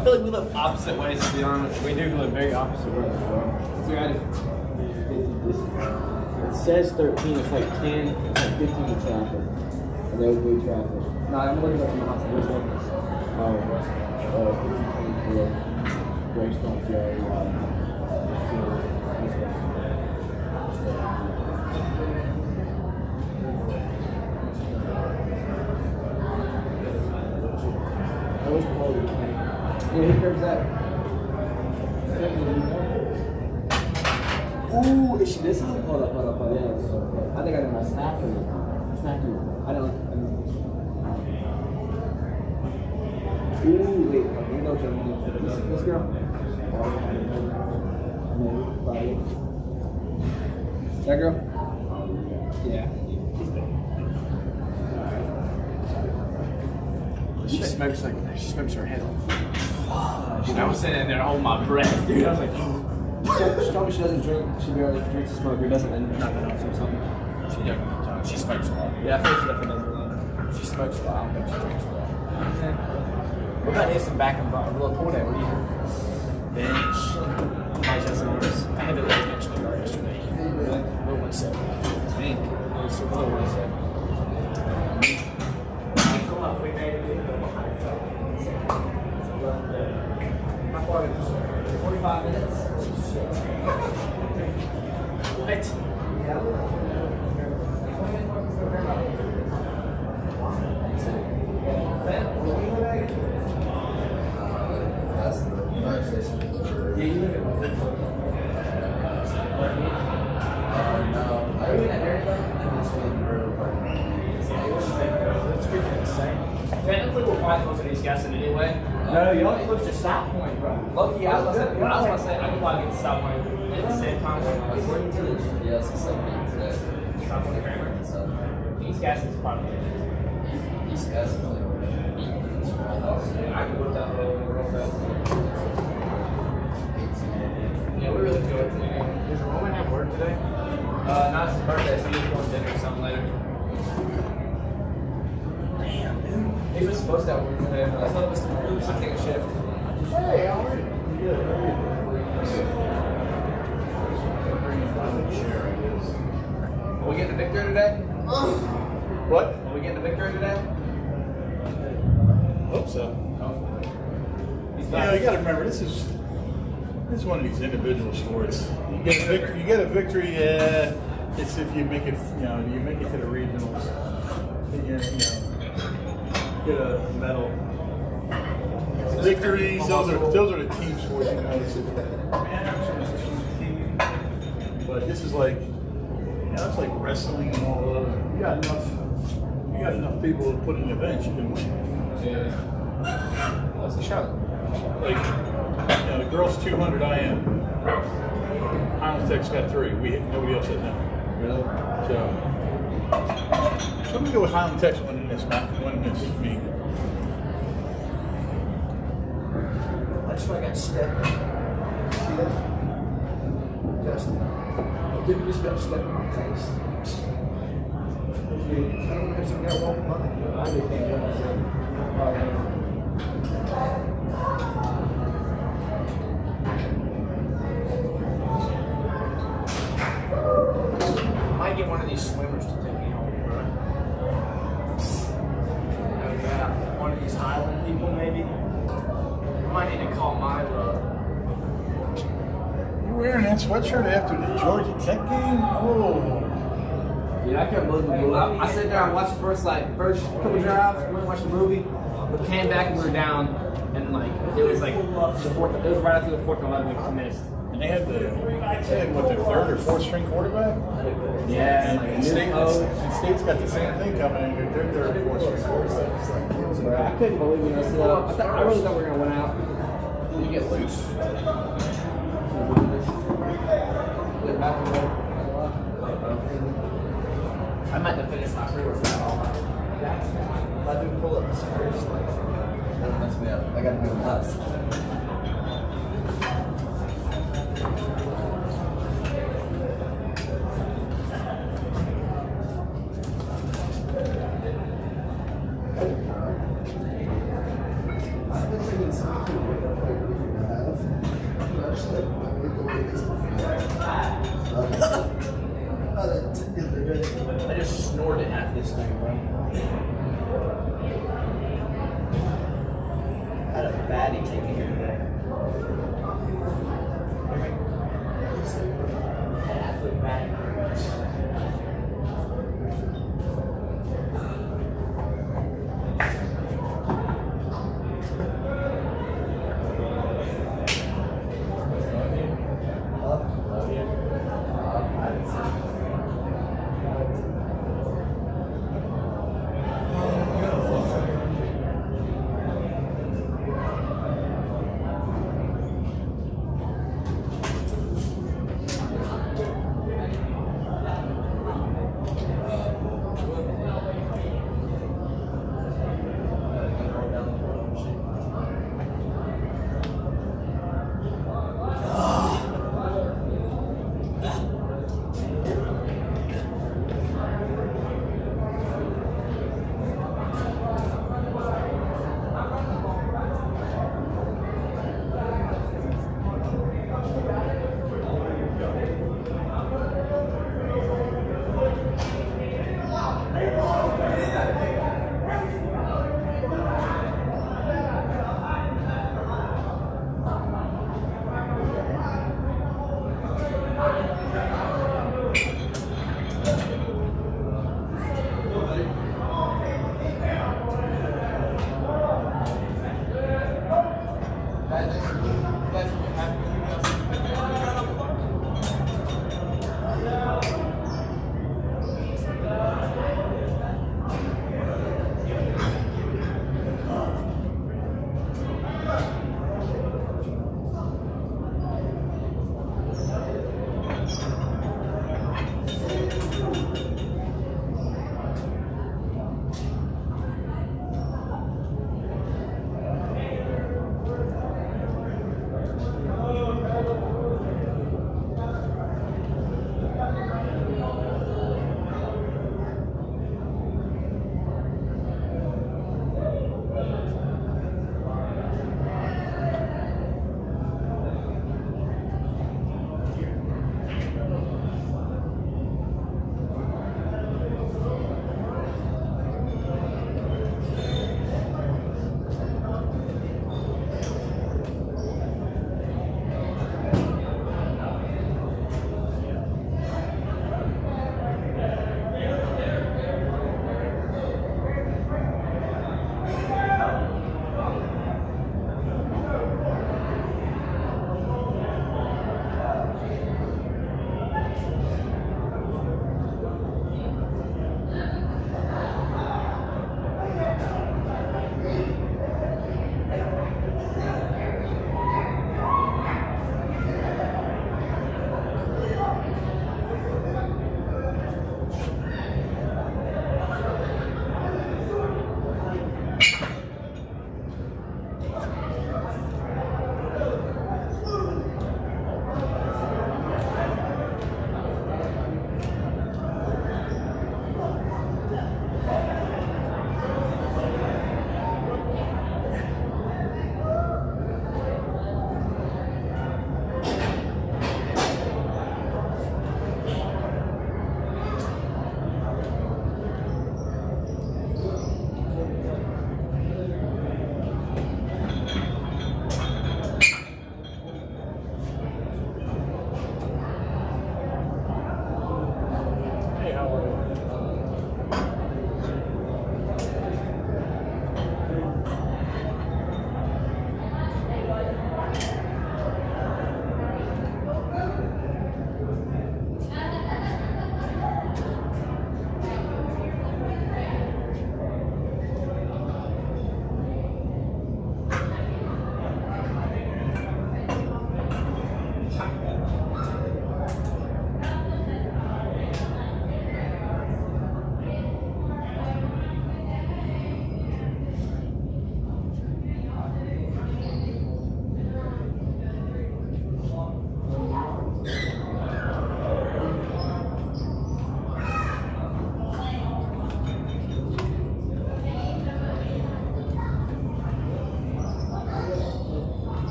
I feel like we live opposite ways, to be honest. We do live very opposite ways, bro. So I It says 13, it's like 10, it's like 15 in traffic. And there would be traffic. No, I'm looking at my house. Which one? 1524. Greystone J. I was cold. Yeah, he curves that. Ooh, is she this one? Hold up. Yeah, I think I know my snack you. I don't. Ooh, wait. You know this girl? That girl? Yeah. She smokes her head off. Dude, I was sitting there holding my breath, dude. I was like, she told me she doesn't drink. She barely drinks and smoke. Or doesn't, and not that often or something. She definitely does. She smokes a lot. Yeah, I feel she definitely does a lot. She smokes a lot. I don't think she drinks a lot. Okay. What about this and back and a little pull down? What do you do? Bench. High chest and arms. I had to like bench my bar yesterday. Really? What 170? I think. What's the 170? Come up, we made it. How far is it? 45 minutes? What? That's the fire station. Yeah, you live in No, I mean, at Arizona, and it's in River Park. It's freaking insane. Technically, we're probably closer to these guys than anyway. No, y'all close to Stop Point, bro. Lucky, I was gonna say, I could probably get to Stop Point at the same time. According to the GPS, it's like Stop Point Kramer. East Gas is probably East Gas is like 8 minutes from my house. I can whip that road real fast. Yeah, we really do it today. Does Roman have work today? Not his birthday, so he's going to dinner or something later. Damn, dude. He was supposed to have work today, but I thought he was supposed to take a shift. Hey, how are you? Good. Are we getting a victory today? What? Are we getting a victory today? Hope so. He's You know, you got to remember, this is one of these individual sports. You get a victory. It's if you make it. You make it to the regionals. You get a medal. Victories. Those are the team sports. But this is like, it's like wrestling and all of it. You got enough people to put in events, you can win. Yeah. What's the shot? Like, the girls 200 IM. Highland Tech's got 3. Nobody else has that. Really? So I'm gonna go with Highland Tech's winning this meet. That's why I got stepped. See that? Justin. Did we just got stepped in my face? I don't know if some guy walking by. I just can't do might get one of these swimmers to take me home, bro. Yeah, one of these Highland people, maybe. I might need to call my You're wearing that sweatshirt after the Georgia Tech game? Oh. Yeah, I couldn't believe the movie. I sat there and watched the first couple drives, went and watched the movie, but came back and we were down, and it was like the fourth. It was right after the 4th and 11 we missed. And they had their 3rd or 4th string quarterback? Yeah, And State's got the same thing coming in. Their 3rd or 4th string quarterback. I couldn't believe it. I really thought we were gonna win out. You get loose. I meant to finish my free workout. If I do pull-ups first, that'll mess me up. I gotta do them last. I've been taking some food.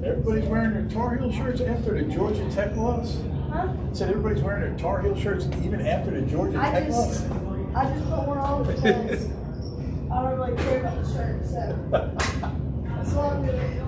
Everybody's wearing their Tar Heel shirts after the Georgia Tech loss. Huh? Said everybody's wearing their Tar Heel shirts even after the Georgia Tech loss. I just put one on because I don't really care about the shirt, so that's what I'm doing.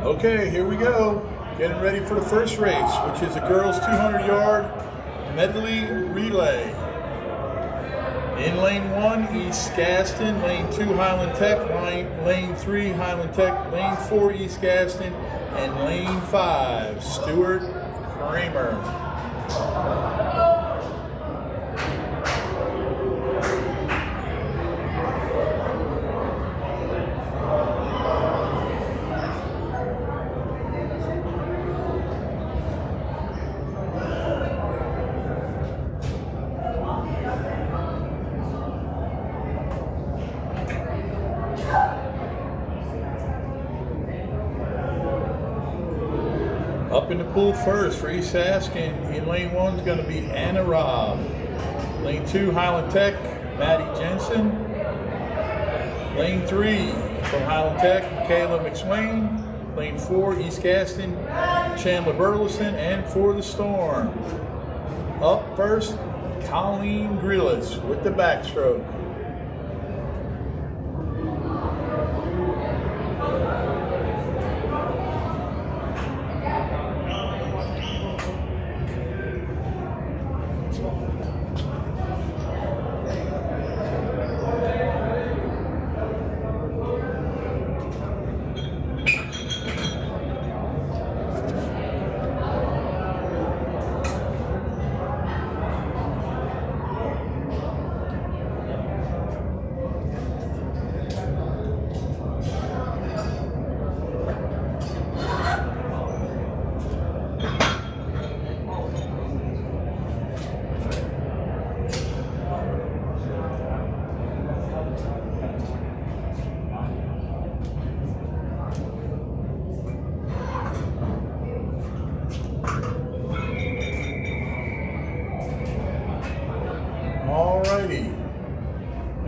Okay, here we go. Getting ready for the first race, which is a girls 200-yard medley relay. In lane 1, East Gaston. Lane 2, Highland Tech. Lane 3, Highland Tech. Lane 4, East Gaston. And lane 5, Stuart Kramer. Up in the pool first for East Askin. In lane 1 is going to be Anna Robb. Lane 2, Highland Tech, Maddie Jensen. Lane 3 from Highland Tech, Kayla McSwain. Lane 4, East Gaston, Chandler Burleson. And for the Storm, up first, Colleen Grillis with the backstroke.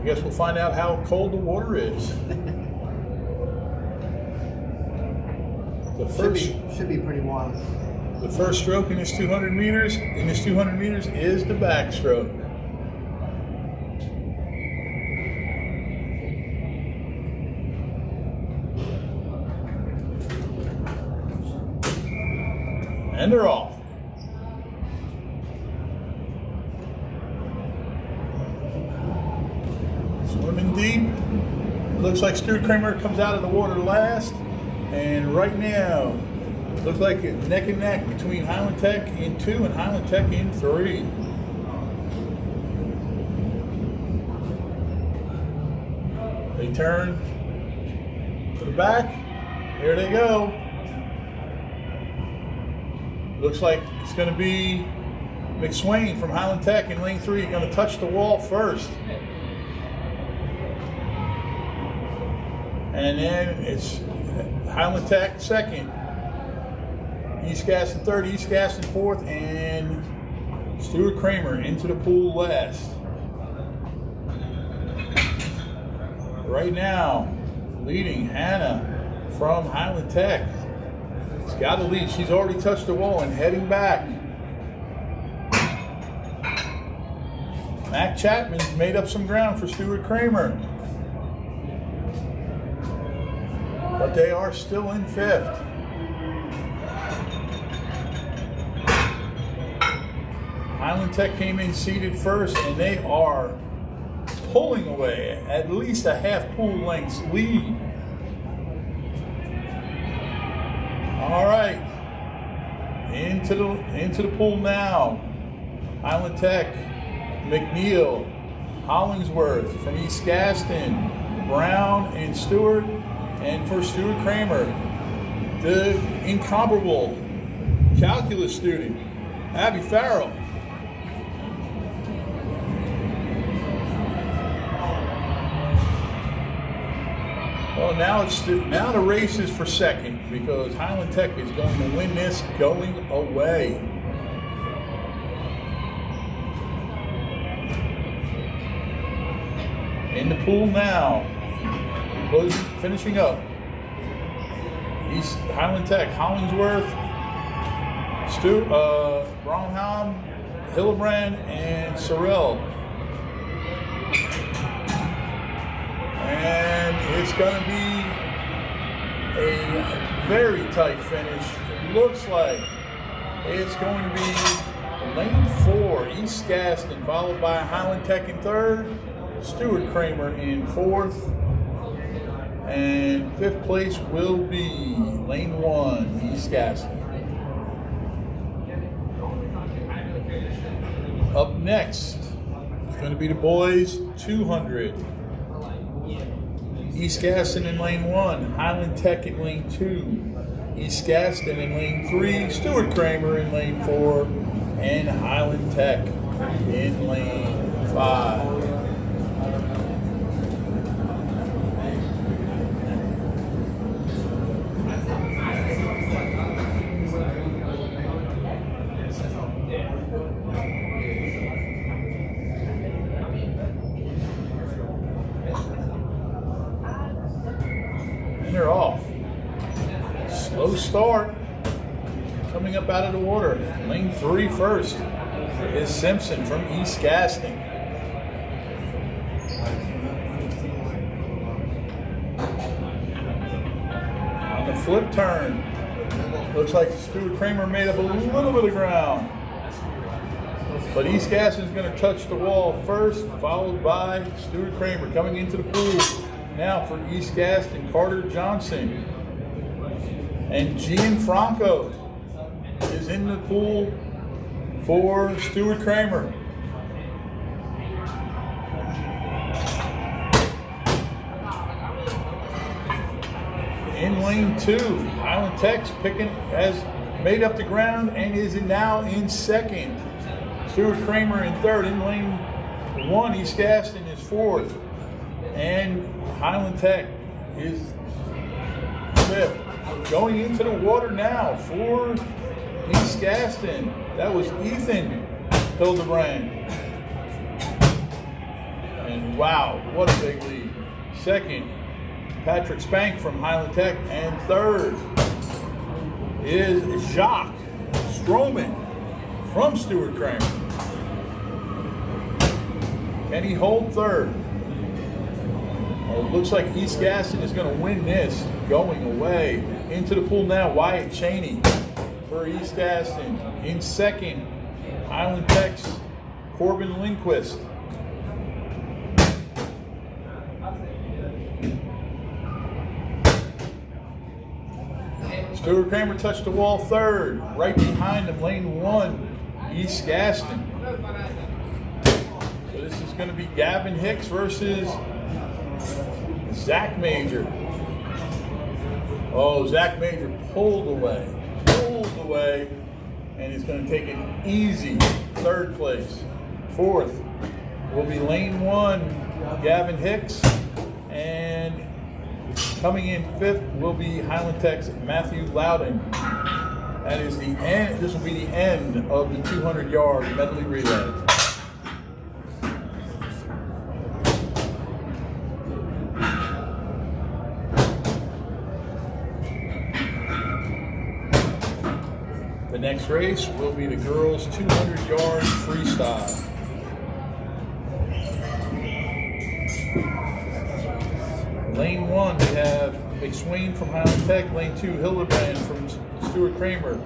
guess we'll find out how cold the water is. The first Should be pretty warm. The first stroke in this 200 meters, is the backstroke. And they're off. Swimming deep. It looks like Stuart Kramer comes out of the water last. And right now, looks like it's neck and neck between Highland Tech in 2 and Highland Tech in 3. They turn to the back. Here they go. Looks like it's going to be McSwain from Highland Tech in lane 3. Going to touch the wall first. And then it's Highland Tech second. East Gaston third, East Gaston fourth, and Stuart Kramer into the pool last. Right now, leading Hannah from Highland Tech. She's got a lead. She's already touched the wall and heading back. Mac Chapman's made up some ground for Stuart Kramer. But they are still in 5th. Highland Tech came in seated first, and they are pulling away at least a half pool length's lead. All right, into the pool now. Highland Tech, McNeil, Hollingsworth from East Gaston, Brown and Stewart, and for Stuart Kramer, the incomparable calculus student, Abby Farrell. Well, now the race is for second because Highland Tech is going to win this going away. In the pool now, finishing up. East Highland Tech, Hollingsworth, Bromham, Hillebrand, and Sorrell. And it's going to be a very tight finish. It looks like it's going to be lane 4, East Gaston, followed by Highland Tech in 3rd, Stuart Kramer in 4th, and 5th place will be lane 1, East Gaston. Up next, it's going to be the boys 200. East Gaston in lane 1, Highland Tech in lane 2, East Gaston in lane 3, Stuart Kramer in lane 4, and Highland Tech in lane 5. They're off. Slow start. Coming up out of the water. Lane 3 first is Simpson from East Gaston. On the flip turn, looks like Stuart Kramer made up a little bit of ground. But East Gaston's going to touch the wall first, followed by Stuart Kramer coming into the pool. Now for East Gaston, Carter Johnson. And Gianfranco is in the pool for Stuart Kramer. In lane 2, Highland Tech's has made up the ground and is now in 2nd. Stuart Kramer in 3rd. In lane 1, East Gaston is 4th. And Highland Tech is 5th. Going into the water now for East Gaston. That was Ethan Hildebrand. And wow, what a big lead. Second, Patrick Spank from Highland Tech. And third is Jacques Stroman from Stuart Kramer. Can he hold third? Well, it looks like East Gaston is going to win this going away. Into the pool now, Wyatt Cheney for East Gaston. In second, Highland Tech's Corbin Lindquist. Stuart Kramer touched the wall third. Right behind him, lane 1, East Gaston. So this is going to be Gavin Hicks versus Zach Major. Oh, Zach Major pulled away, and he's going to take an easy third place. Fourth will be lane 1, Gavin Hicks, and coming in fifth will be Highland Tech's Matthew Loudon. That is the end. This will be the end of the 200-yard medley relay. The next race will be the girls' 200-yard freestyle. Lane 1, we have McSwain from Highland Tech. Lane 2, Hildebrand from Stuart Kramer.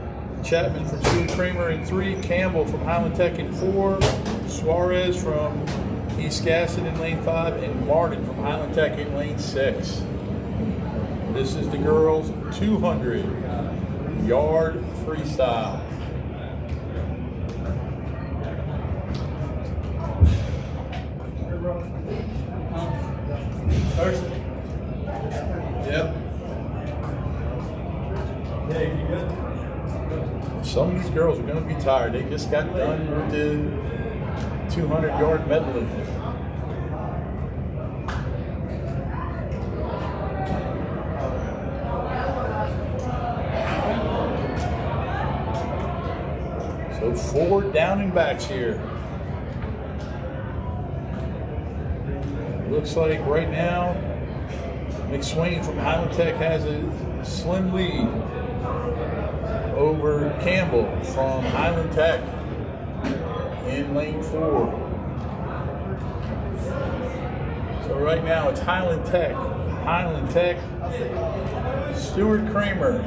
Chapman from Stuart Kramer in 3. Campbell from Highland Tech in 4. Suarez from East Gaston in lane 5. And Martin from Highland Tech in lane 6. This is the girls' 200-yard freestyle. Yep. Some of these girls are going to be tired. They just got done with the 200-yard medley. So 4 down and backs here. Looks like right now McSwain from Highland Tech has a slim lead over Campbell from Highland Tech in lane 4. So right now it's Highland Tech, Stuart Kramer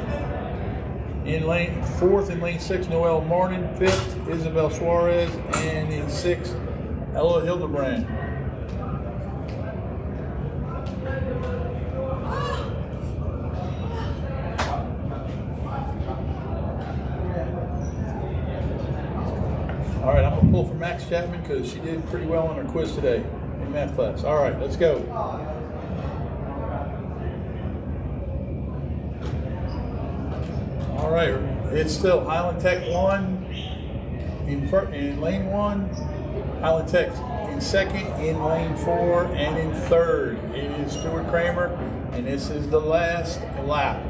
in lane 4th in lane 6, Noelle Martin, 5th, Isabel Suarez, and in 6th, Ella Hildebrand. All right, I'm going to pull for Max Chapman because she did pretty well on her quiz today in math class. All right, let's go. All right, it's still Highland Tech 1 in lane 1, Highland Tech in 2nd, in lane 4, and in 3rd. It is Stuart Kramer, and this is the last lap.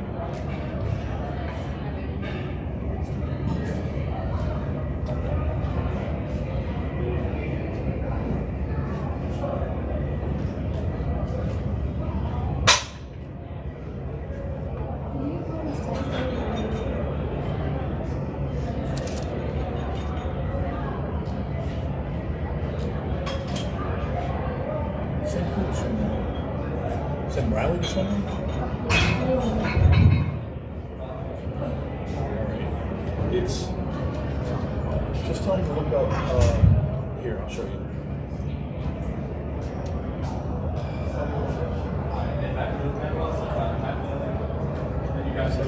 Send Riley to something? It's just tell him to look up here, I'll show you. You guys have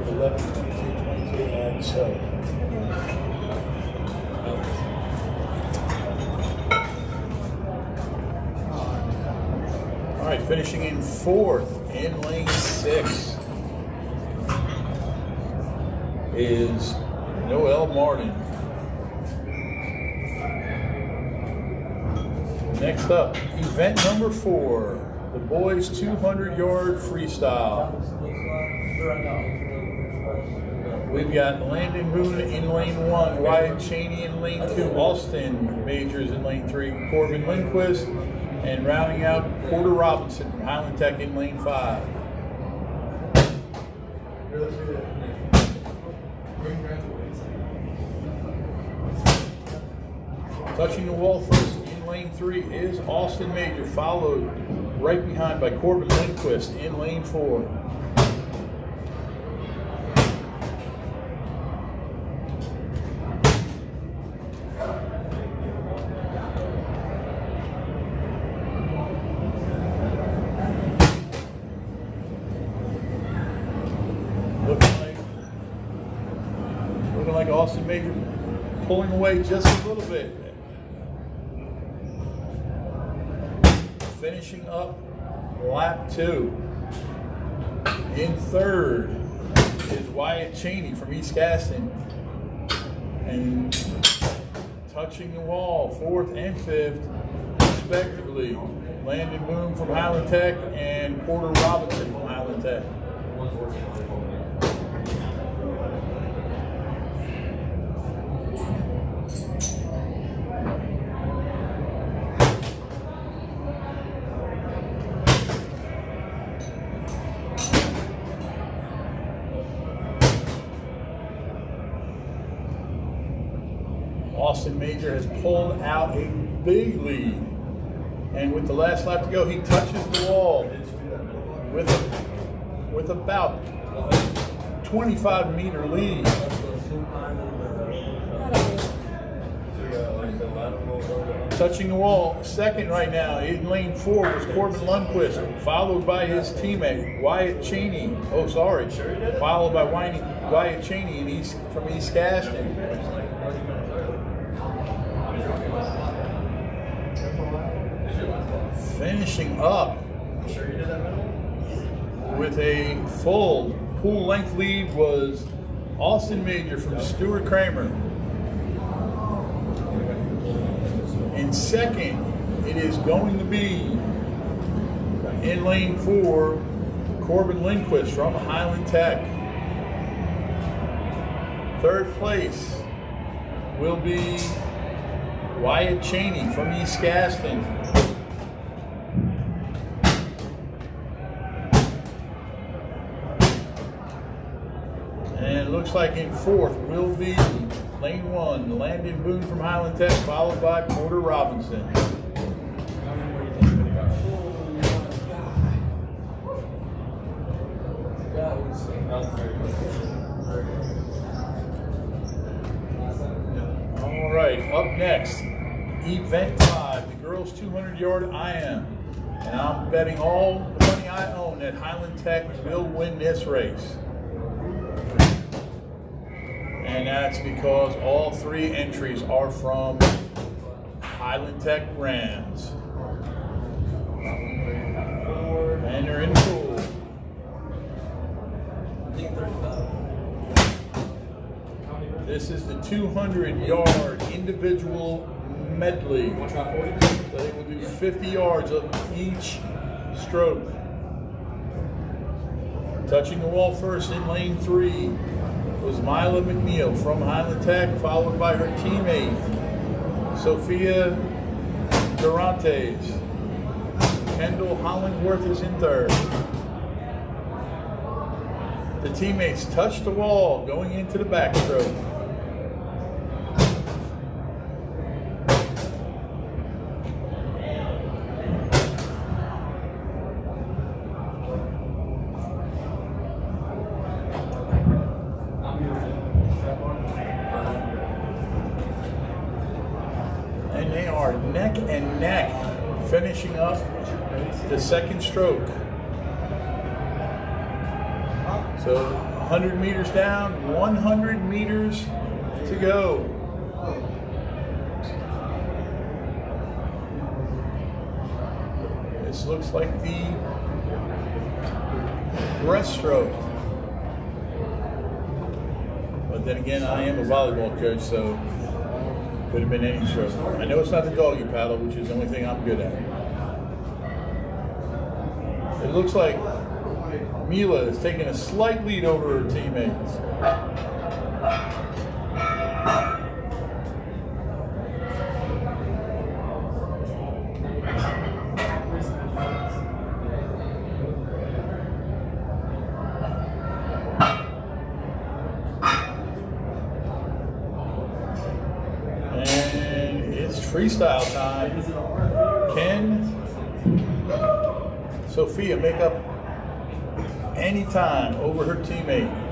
11, 22, and so. All right, finishing in 4th in lane 6 is Noelle Martin. Next up, event number 4, the boys 200-yard freestyle. We've got Landon Boone in lane 1, Wyatt Cheney in lane 2, Austin Majors in lane 3, Corbin Lindquist, and rounding out Porter Robinson from Highland Tech in lane 5. Touching the wall first in lane 3 is Austin Major, followed right behind by Corbin Lindquist in lane 4. Looking like Austin Major pulling away just a little bit. Finishing up lap 2. In third is Wyatt Cheney from East Gaston. And touching the wall, 4th and 5th, respectively, Landon Boone from Highland Tech and Porter Robinson from Highland Tech. Austin Major has pulled out a big lead. And with the last lap to go, he touches the wall with about 25-meter lead. Touching the wall, second right now in lane 4 was Corbin Lundquist, followed by his teammate Wyatt Cheney. Followed by Wyatt Cheney from East Gaston. Finishing up with a full pool length lead was Austin Major from Stuart Kramer. In second, it is going to be in lane 4, Corbin Lindquist from Highland Tech. Third place will be Wyatt Cheney from East Gaston. And it looks like in 4th will be lane 1, Landon Boone from Highland Tech, followed by Porter Robinson. All right, up next, Event 5, the girls 200-yard IM. And I'm betting all the money I own that Highland Tech will win this race. And that's because all 3 entries are from Highland Tech brands. And they're in the pool. This is the 200-yard individual medley. So they will do 50 yards of each stroke. Touching the wall first in lane 3 was Mila McNeil from Highland Tech, followed by her teammate, Sophia Durantes. Kendall Hollingworth is in third. The teammates touch the wall going into the backstroke. And they are neck and neck, finishing up the second stroke. So 100 meters down, 100 meters to go. This looks like the breaststroke. But then again, I am a volleyball coach, so could have been any stroke. I know it's not the doggy paddle, which is the only thing I'm good at. It looks like Mila is taking a slight lead over her teammates. freestyle time. Can Sophia make up any time over her teammate?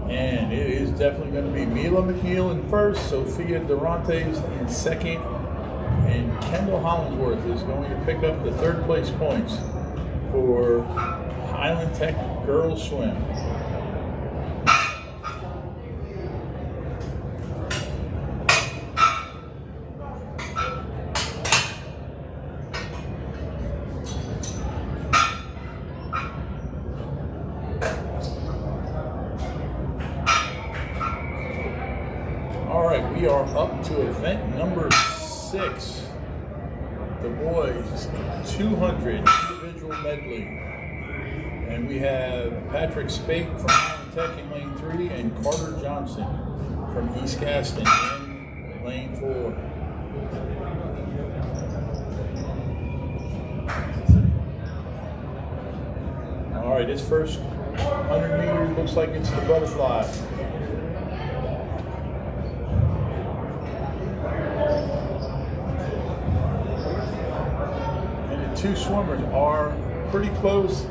And it is definitely going to be Mila McNeil in first, Sophia Durantes in second, and Kendall Hollingsworth is going to pick up the third place points for Highland Tech Girls Swim. We are up to event number 6, the boys 200 individual medley, and we have Patrick Spake from Highland Tech in lane 3 and Carter Johnson from East Gaston in lane 4. All right, this first 100 meters looks like it's the butterfly. Two swimmers are pretty close.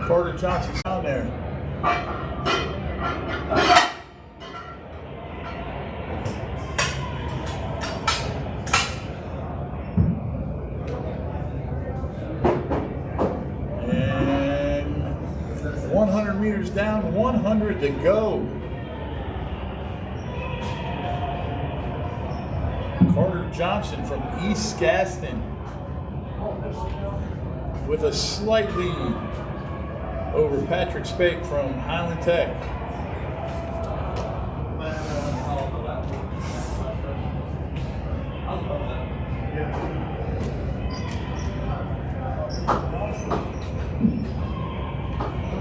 Carter Johnson's down there. And 100 meters down, 100 to go. Carter Johnson from East Gaston with a slight lead over Patrick Spake from Highland Tech.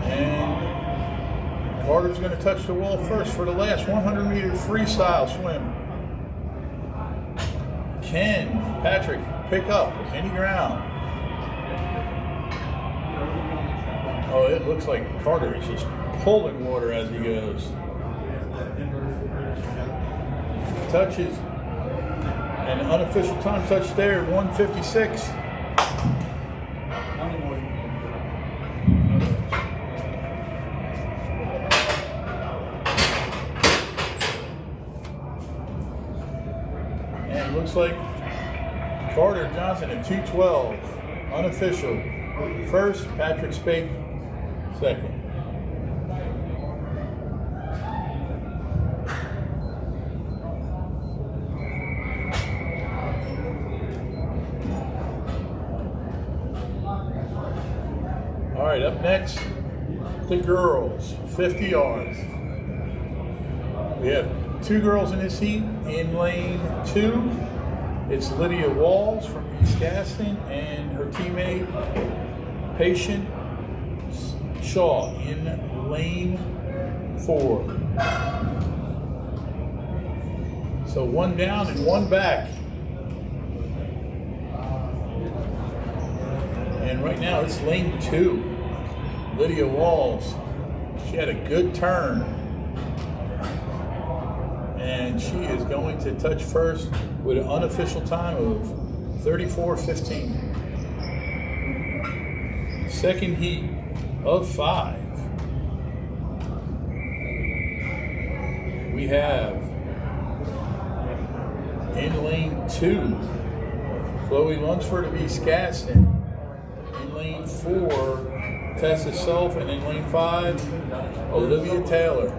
And Carter's going to touch the wall first for the last 100-meter freestyle swim. Can Patrick pick up any ground? Oh, it looks like Carter is just pulling water as he goes. Touches. And unofficial time touch there, 1:56. And it looks like Carter Johnson at 2:12. Unofficial. First, Patrick Spake. Second. All right, up next, the girls, 50 yards. We have 2 girls in this heat. In lane 2, it's Lydia Walls from East Gaston and her teammate, Patient Shaw in lane 4. So 1 down and 1 back. And right now it's lane 2. Lydia Walls. She had a good turn. And she is going to touch first with an unofficial time of 34:15. Second heat of 5. We have in lane 2, Chloe Lunsford of East Gaston. In lane 4, Tessa Self, and in lane 5, Olivia Taylor.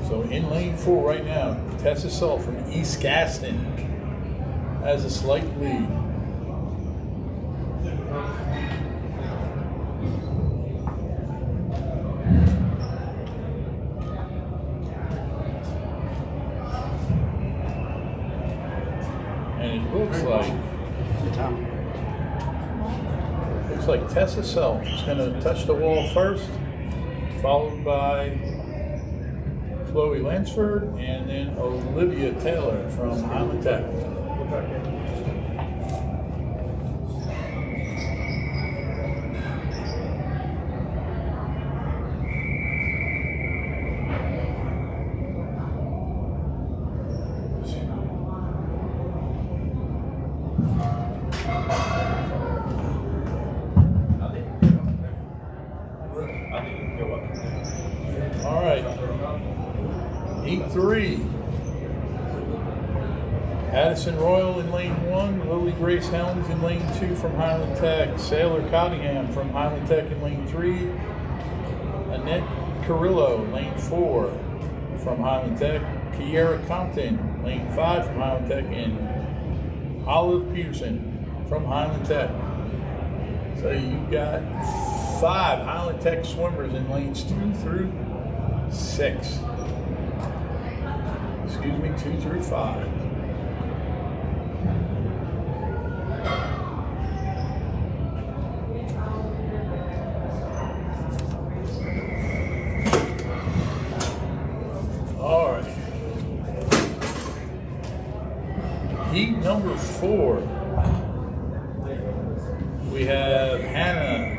So in lane 4 right now, Tessa Self from East Gaston has a slight lead. like Tessa Self is going to touch the wall first, followed by Chloe Lansford, and then Olivia Taylor from Highland Tech. All right. Heat 3. Addison Royal in lane 1, Lily Grace Helms in lane 2 from Highland Tech, Sailor Cottingham from Highland Tech in lane 3, Annette Carrillo, lane 4 from Highland Tech, Kiera Compton, lane 5 from Highland Tech, and Olive Peterson from Highland Tech. So you got 5 Highland Tech swimmers in lanes 2 through 6. Excuse me, 2 through 5. All right. Heat number 4. We have Hannah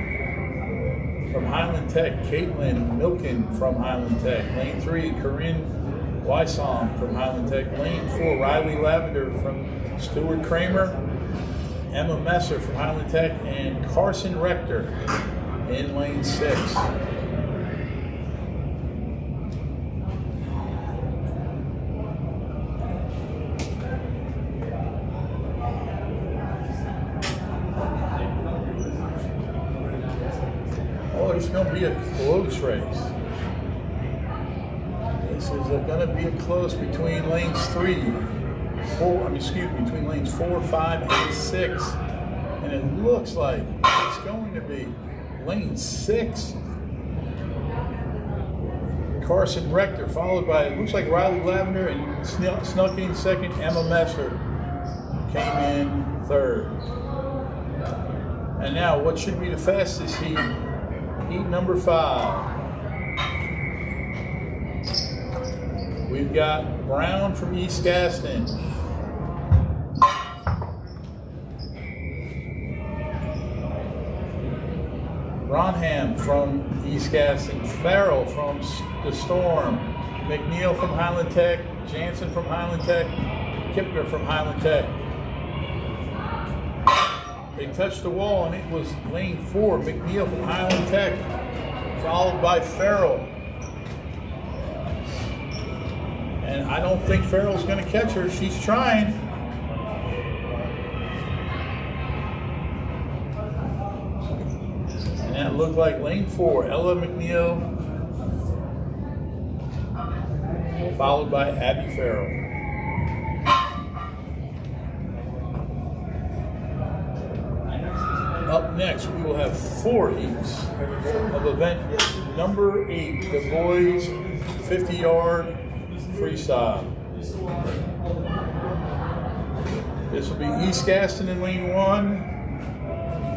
from Highland Tech, Caitlin Milken from Highland Tech, lane 3, Corinne Wysom from Highland Tech, lane 4, Riley Lavender from Stuart Kramer, Emma Messer from Highland Tech, and Carson Rector in lane 6. Oh, it's going to be a close race. This is going to be a close between lanes 4, 5, and 6. And it looks like it's going to be lane 6. Carson Rector, followed by, it looks like Riley Lavender, and snuck in second. Emma Messer came in third. And now, what should be the fastest heat? Heat number 5. We've got Brown from East Gaston. Ronham from East Gaston. Farrell from the Storm. McNeil from Highland Tech. Jansen from Highland Tech. Kipner from Highland Tech. They touched the wall, and it was lane 4, McNeil from Highland Tech, followed by Farrell. And I don't think Farrell's going to catch her. She's trying. And that looked like lane 4, Ella McNeil, followed by Abby Farrell. Up next, we will have 4 heats of event number 8, the boys 50-yard freestyle. This will be East Gaston in lane 1,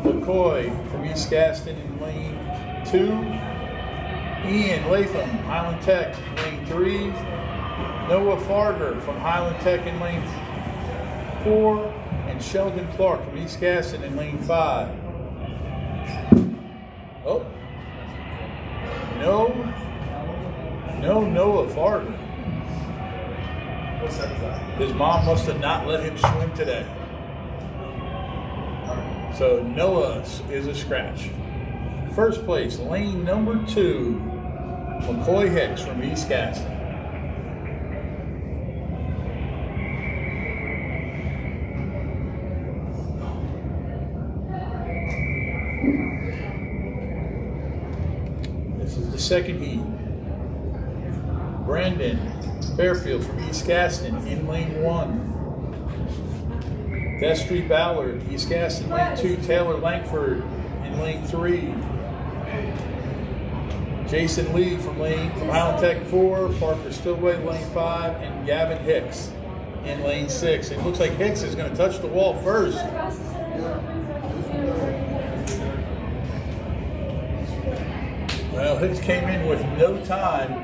McCoy from East Gaston in lane 2, Ian Latham, Highland Tech, lane 3, Noah Farger from Highland Tech in lane 4, and Sheldon Clark from East Gaston in lane 5. Oh, no Noah Farger. His mom must have not let him swim today. So Noah is a scratch. First place, lane number 2, McCoy Hicks from East Gaston. This is the second heat. Brandon Fairfield from East Gaston in lane 1. Destry Ballard, East Gaston, lane 2. Taylor Langford in lane 3. Jason Lee from Highland Tech 4. Parker Stillway, lane 5. And Gavin Hicks in lane 6. It looks like Hicks is going to touch the wall first. Hicks came in with no time.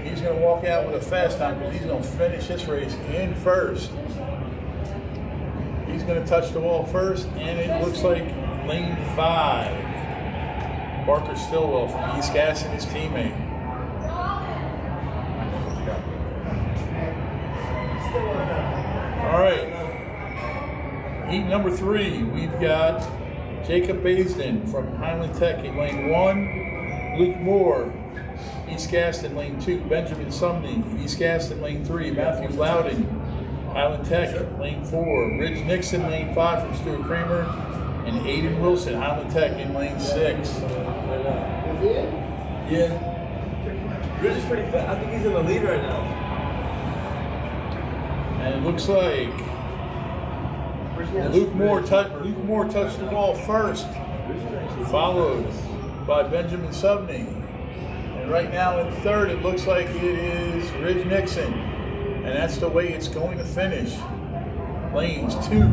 He's going to walk out with a fast time because he's going to finish this race in first. He's going to touch the wall first, and it looks like lane 5. Parker Stillwell from East Gaston, his teammate. All right. Heat number 3, we've got Jacob Baisden from Highland Tech in lane 1. Luke Moore, East Gaston, lane 2. Benjamin Sumney, East Gaston, lane 3. Matthew Loudon, Highland Tech, lane 4. Ridge Nixon, lane 5 from Stuart Kramer. And Aiden Wilson, Highland Tech, in lane 6. Yeah. Ridge is pretty fast. I think he's in the lead right now. And it looks like Luke Moore touched the ball first, followed by Benjamin Subney. And right now in third, it looks like it is Ridge Nixon. And that's the way it's going to finish. Lanes 2,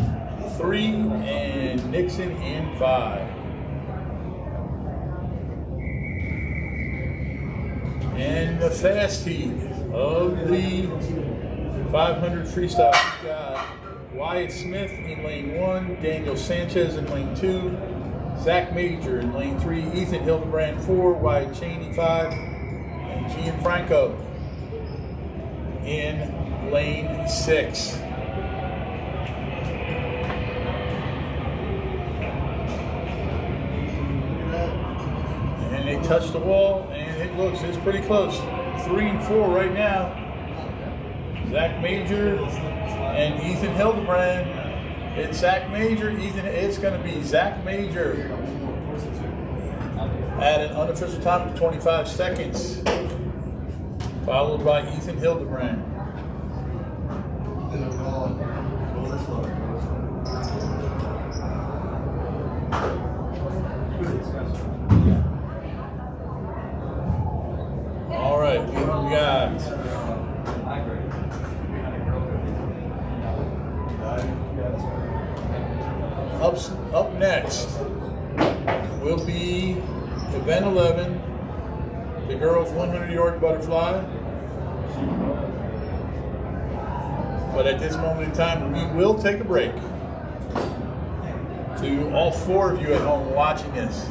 3, and Nixon in 5. And the fast heat of the 500 freestyle, we've got Wyatt Smith in lane 1, Daniel Sanchez in lane 2, Zach Major in lane 3, Ethan Hildebrand 4, Wyatt Cheney 5, and Gianfranco in lane 6. And they touch the wall, and it's pretty close. 3 and 4 right now. Zach Major and Ethan Hildebrand. It's Zach Major, it's going to be Zach Major at an unofficial time of 25 seconds, followed by Ethan Hildebrand. All right, we got up next will be event 11, the girls 100-yard butterfly. But at this moment in time, we will take a break. To all 4 of you at home watching this,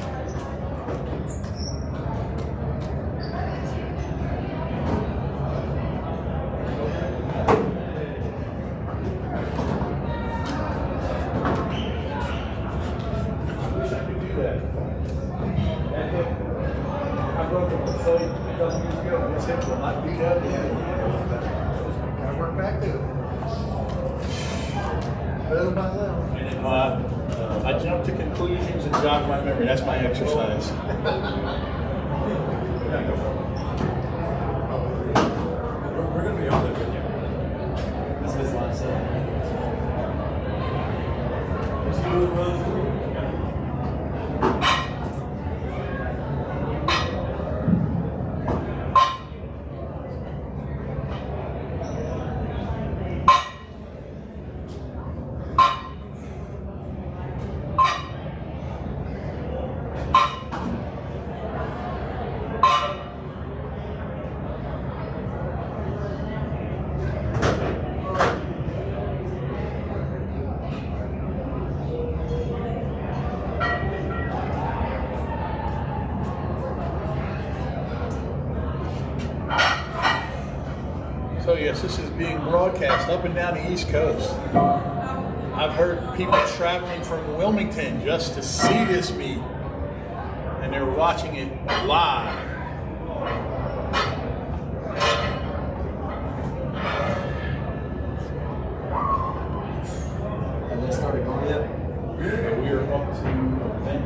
Gotta work back to it. Little by little. I jump to conclusions and jog my memory. That's my exercise. We're going to be on there with you. This is his last set. So yes, this is being broadcast up and down the East Coast. I've heard people traveling from Wilmington just to see this meet, and they're watching it live. Have they started going yet? We are up to event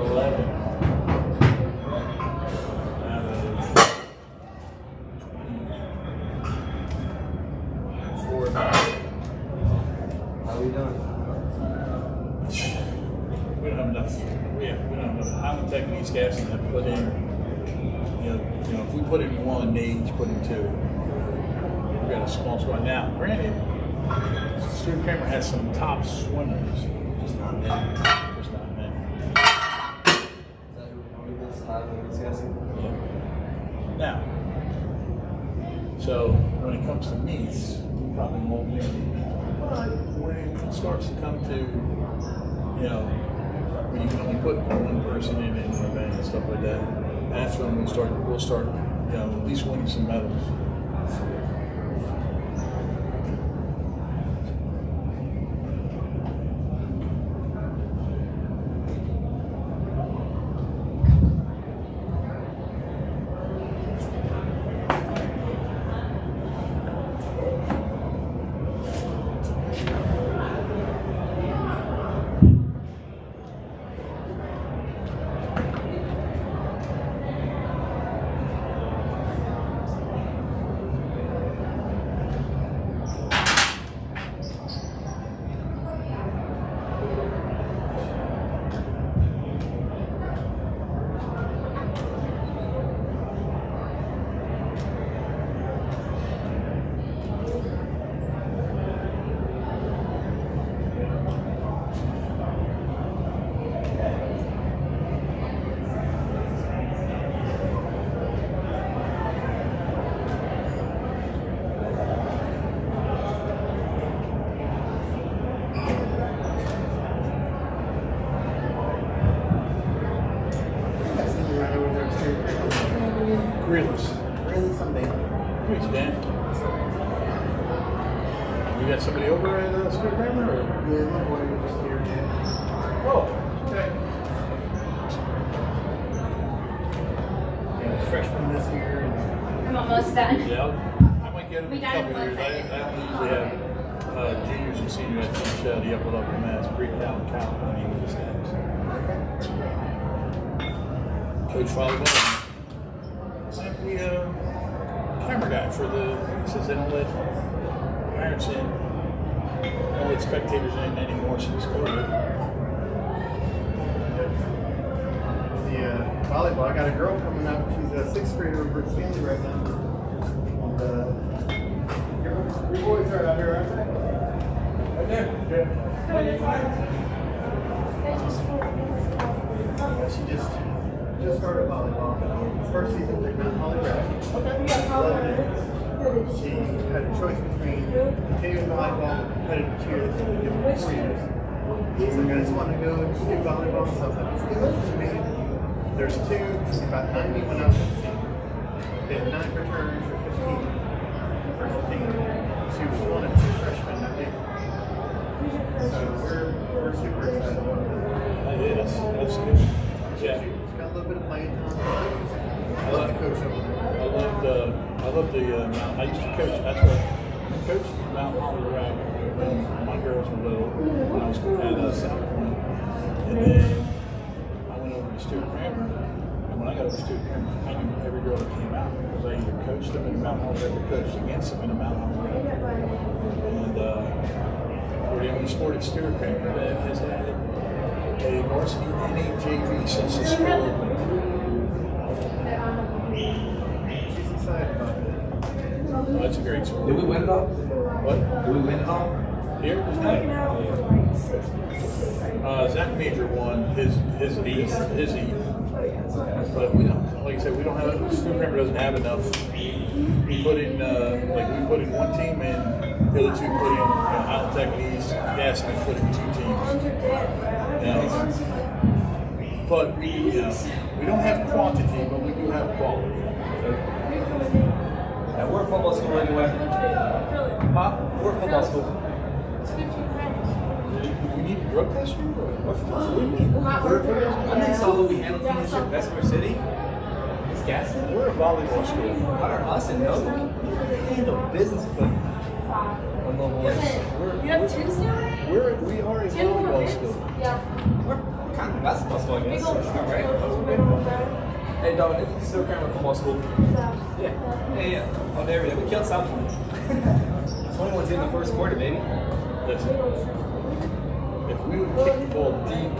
11. How are we doing? We don't have enough. We don't have enough. Highland Tech and East Gaston have put in. You know, if we put in 1, they each put in 2. We got a small squad now. Granted, Stuart Kramer has some top swimmers. Just not many. Just not many. Is that who we this Highland Wisconsin? Yeah. comes to meets, we probably won't need it. But when it starts to come to, you know, when you can only put one person in an event and stuff like that, that's when we'll start, you know, at least winning some medals. Really someday. Thanks, Dan. You got somebody over at School Grammar? Or? Yeah, my boy was just here. Oh, okay. Yeah, freshman this year. I'm almost done. Yeah, I might get him We in a got it couple one years. I second. usually have juniors and seniors at teach the upper level maths, breakdown, count, and English stats. Coach volleyball. I'm the camera guy for since they don't let parents in, don't let spectators in anymore since COVID. The volleyball, I got a girl coming up. She's a 6th grader over at Stanley right now. And your boys are out here, aren't they? Right there. Yeah, she just started volleyball. First season at Mount Holly Rec. Loved it. She had a choice between continuing volleyball and competitive cheer. She would give it 4 years. She's like, I just want to go do volleyball. So I was like, let's do it. She made it. There's about 90 went out to the team. They had 9 returns for 15. First team. She was one of 2 freshmen that day. So we're super excited about it. Yes, that's good. Yeah. She's got a little bit of playing time. I love the coach over there. I love the Mount. I used to coach. That's what I coached Mount Holly Rec when my girls were little. When I was at South Point, and then I went over to Stuart Cramer. And when I got over to Stuart Cramer, I knew every girl that came out because I either coached them in Mount Holly Rec or coached against them in Mount Holly Rec. And we're the only sport at Stuart Cramer that has had a varsity and a JV since the school opened. She's excited about it. Oh, that's a great sport. Did we win it all? What? Did we win it all? Here? Zach Major won his E. But we don't, like I said, we don't have, Student Cramer doesn't have enough. We put in, we put in 1 team and the other 2 put in, Altech and East, Gas, and we put in 2 teams. But we don't have quantity, but we do have quality. Yeah, we're a football school anyway. Huh? We're a football school. Do we need to drug test you? I think so. We handle teams in Bessemer City. It's gas. We're a volleyball school. What are us and no? We handle business, but on the boys. You have 2 still? We are a 2 more volleyball minutes? school. Yeah. We're kind of a basketball school, I guess. We go That's not right. Hey, Dominic, this is still Cramer football school. Yeah. Oh, there we go. We killed South Point. 21's in the first quarter, baby. Listen, if we would kick the ball deep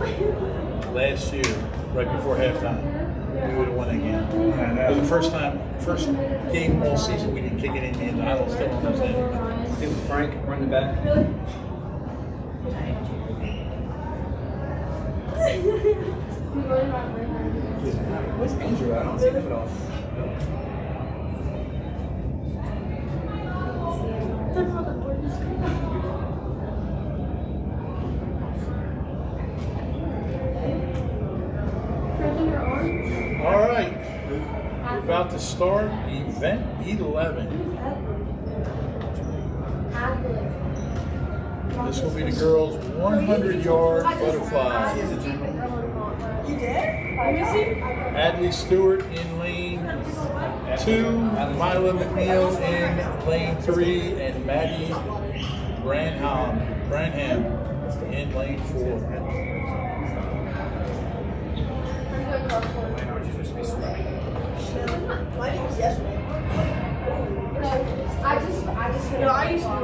last year, right before halftime, we would have won that game. It was the first game all season we didn't kick it in the end. I don't still don't understand it. It was Frank running back. Where's Andrew? I don't see him at all. about to start event 11. This will be the girls' 100-yard butterfly. You did? Let me see. Adley Stewart in lane 2, Mila McNeil in lane 3, and Maddie Branham in lane 4. My name was yesterday. I just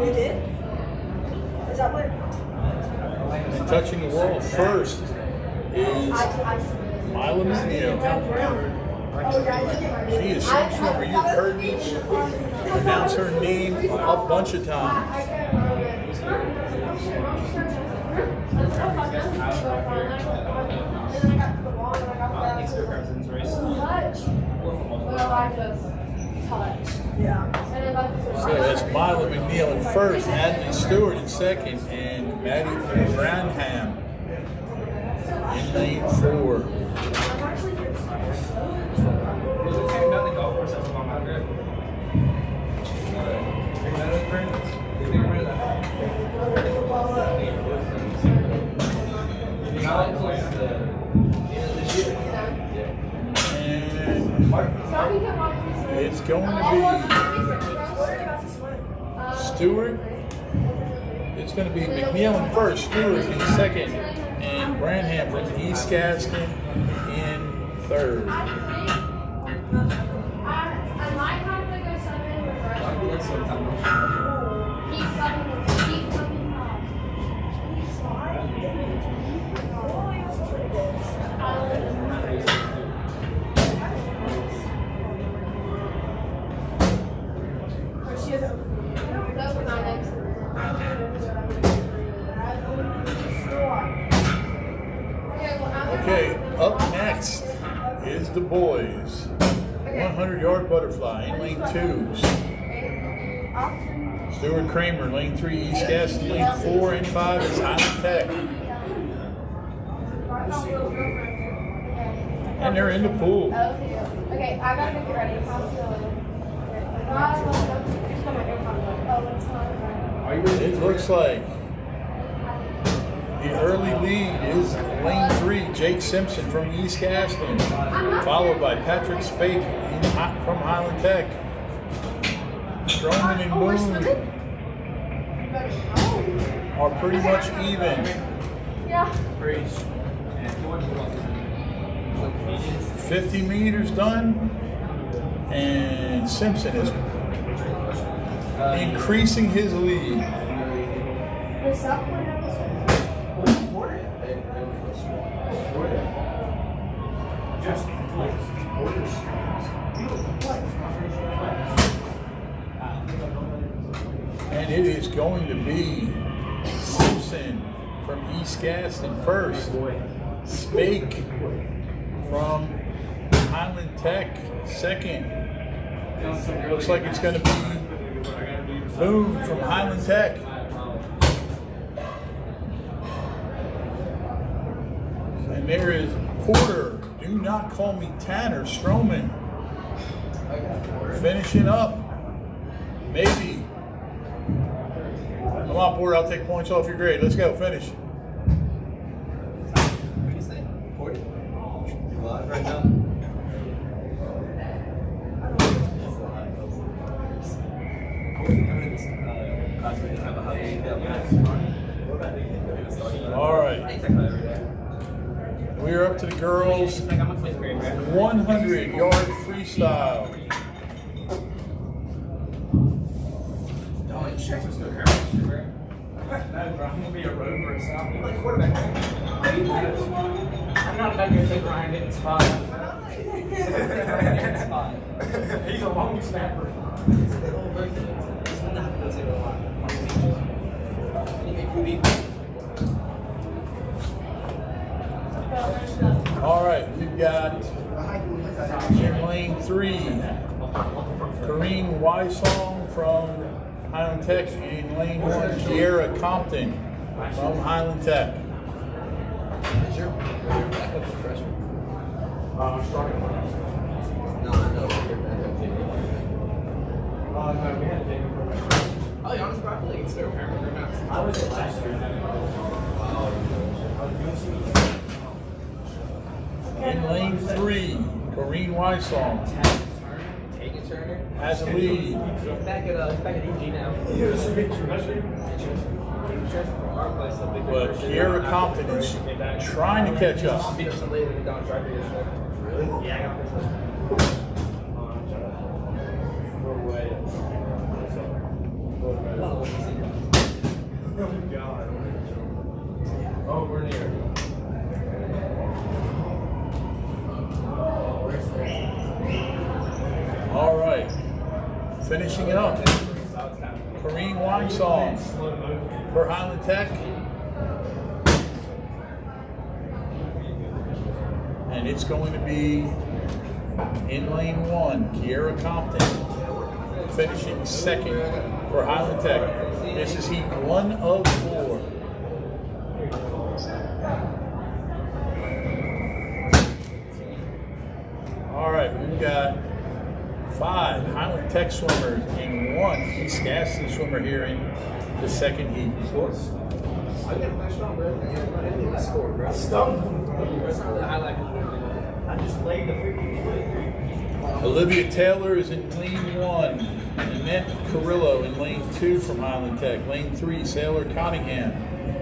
you did? Is that what? And touching the wall first is Mila McNeil. She is some swimmer. You've heard me pronounce her name a bunch of times. So that's Mila McNeil in first, Adley Stewart in second, and Maddie Branham in lane 4. And it's going to be Stewart. It's going to be McNeil in first, Stewart in second, and Branham from East Gaston in third. Okay, up next is the boys. 100-yard butterfly in lane 2. Stuart Kramer, lane 3, East Gaston, lane 4 and 5 is Highland Tech. And they're in the pool. Okay, I gotta make it ready. It looks like the early lead is lane 3, Jake Simpson from East Gaston, followed by Patrick Spake from Highland Tech. Stroman and Boone are pretty much even. Yeah. 50 meters done, and Simpson is increasing his lead. And it is going to be Simpson from East Gaston first, Spake from Highland Tech second. Looks like it's going to be Boone from Highland Tech. And there is Porter, do not call me Tanner, Stroman. Finishing up, maybe. Come on, Porter, I'll take points off your grade. Let's go, finish. All right. We are up to the girls' 100-yard freestyle. I'm gonna be a rover and stuff. I'm like quarterback. I'm not about to go take Ryan Hitton's spot. He's a long snapper. All right, we've got in lane 3, Kareem Wysong from Highland Tech. In lane 1, Kiera Compton from Highland Tech. Is your backup a freshman? No, I know. Oh, yeah, honestly, I feel like it's still apparently right now. I was it last year. In lane 3, Corrine Wysong Taking Turner. has a lead. He's back at EG now. But Kiera Compton is trying to catch up. Beat up some lady that got track yesterday. Really? Yeah, I got this one. Oh, God. Oh, we're near. All right, finishing it up. Corrine Wysong for Highland Tech. And it's going to be in lane 1, Kiera Compton finishing second for Highland Tech. This is heat 1 of 4. All right, we've got 5 Highland Tech swimmers and 1 East Gaston swimmer here in the second heat. I got finished on, bro. I didn't score, bro. Stop. That's not really a highlight. I just laid the 50. Olivia Taylor is in lane 1. Annette Carrillo in lane 2 from Highland Tech. Lane 3, Sailor Cottingham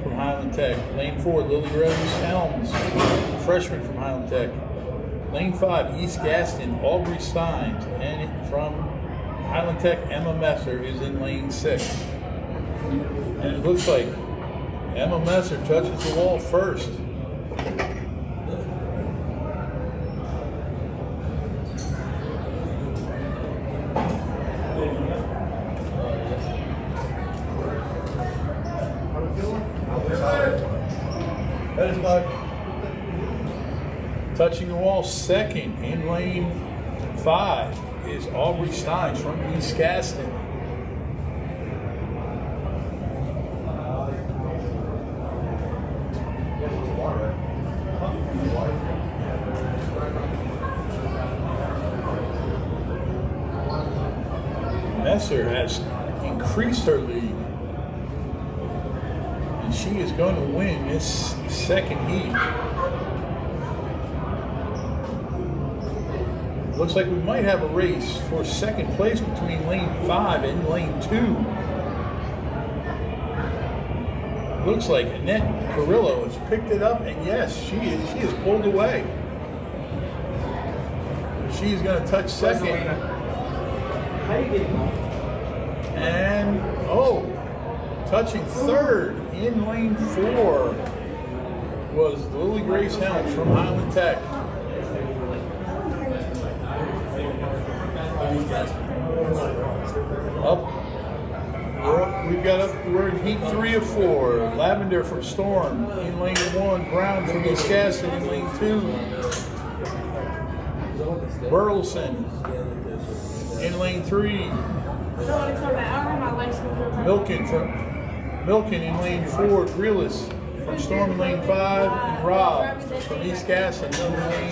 from Highland Tech. Lane 4, Lily Rose Helms, freshman from Highland Tech. Lane 5, East Gaston, Aubrey Steins. And from Highland Tech, Emma Messer is in lane 6. And it looks like Emma Messer touches the wall first. Touching the wall second in lane 5 is Aubrey Steins from East Gaston. Messer has increased her lead, and she is going to win this second heat. Looks like we might have a race for second place between lane 5 and lane 2. Looks like Annette Carrillo has picked it up, and yes, she is pulled away. She's going to touch second. And, touching third in lane 4 was Lily Grace Helms from Highland Tech. We're in heat 3 of 4. Lavender from Storm in lane 1. Brown from East Gaston in lane 2. Burleson in lane 3. Milken in lane 4. Grealis from Storm in lane 5. And Rob from East Gaston in lane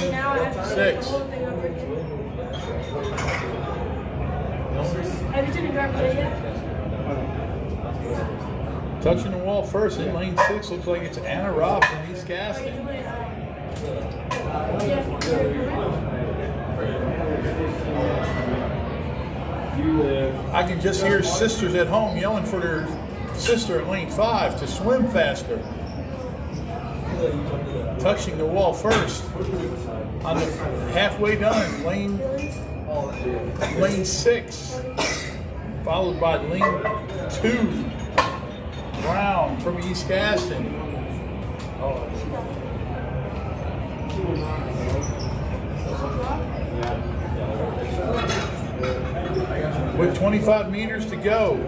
6. Have you taken driver's ed yet? Touching the wall first in lane 6 looks like it's Anna Robb from East Gaston. I can just hear sisters at home yelling for their sister in lane 5 to swim faster. Touching the wall first. On the halfway done, lane 6, followed by lane 2. Brown from East Gaston. With 25 meters to go,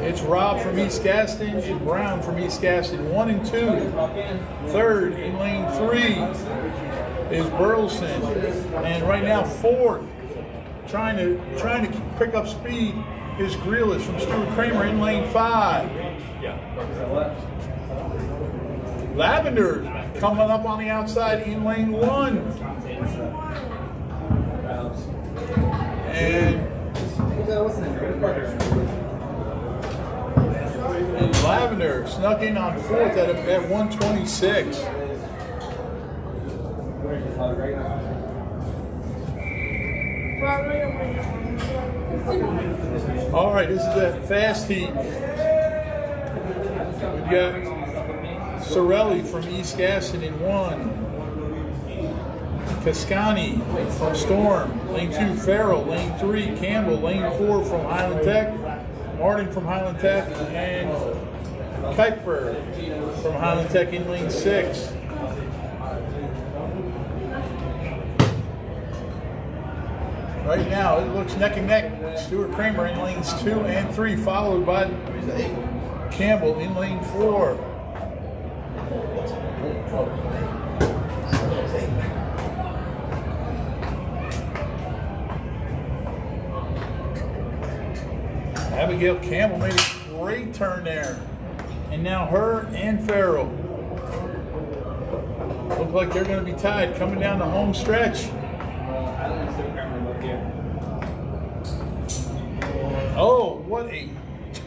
it's Rob from East Gaston and Brown from East Gaston, 1 and 2. Third in lane 3 is Burleson, and right now fourth, trying to pick up speed, is Grealis from Stuart Kramer in lane 5. Lavender coming up on the outside in lane 1. And Lavender snuck in on fourth at 126. All right, this is the fast heat. We've got Sorelli from East Gaston in 1. Cascani from Storm, lane 2, Farrell, lane 3, Campbell, lane 4 from Highland Tech, Martin from Highland Tech, and Kuiper from Highland Tech in lane 6. Right now, it looks neck and neck. Stuart Kramer in lanes 2 and 3, followed by Campbell in lane 4. Abigail Campbell made a great turn there. And now her and Farrell look like they're going to be tied coming down the home stretch. Oh, what a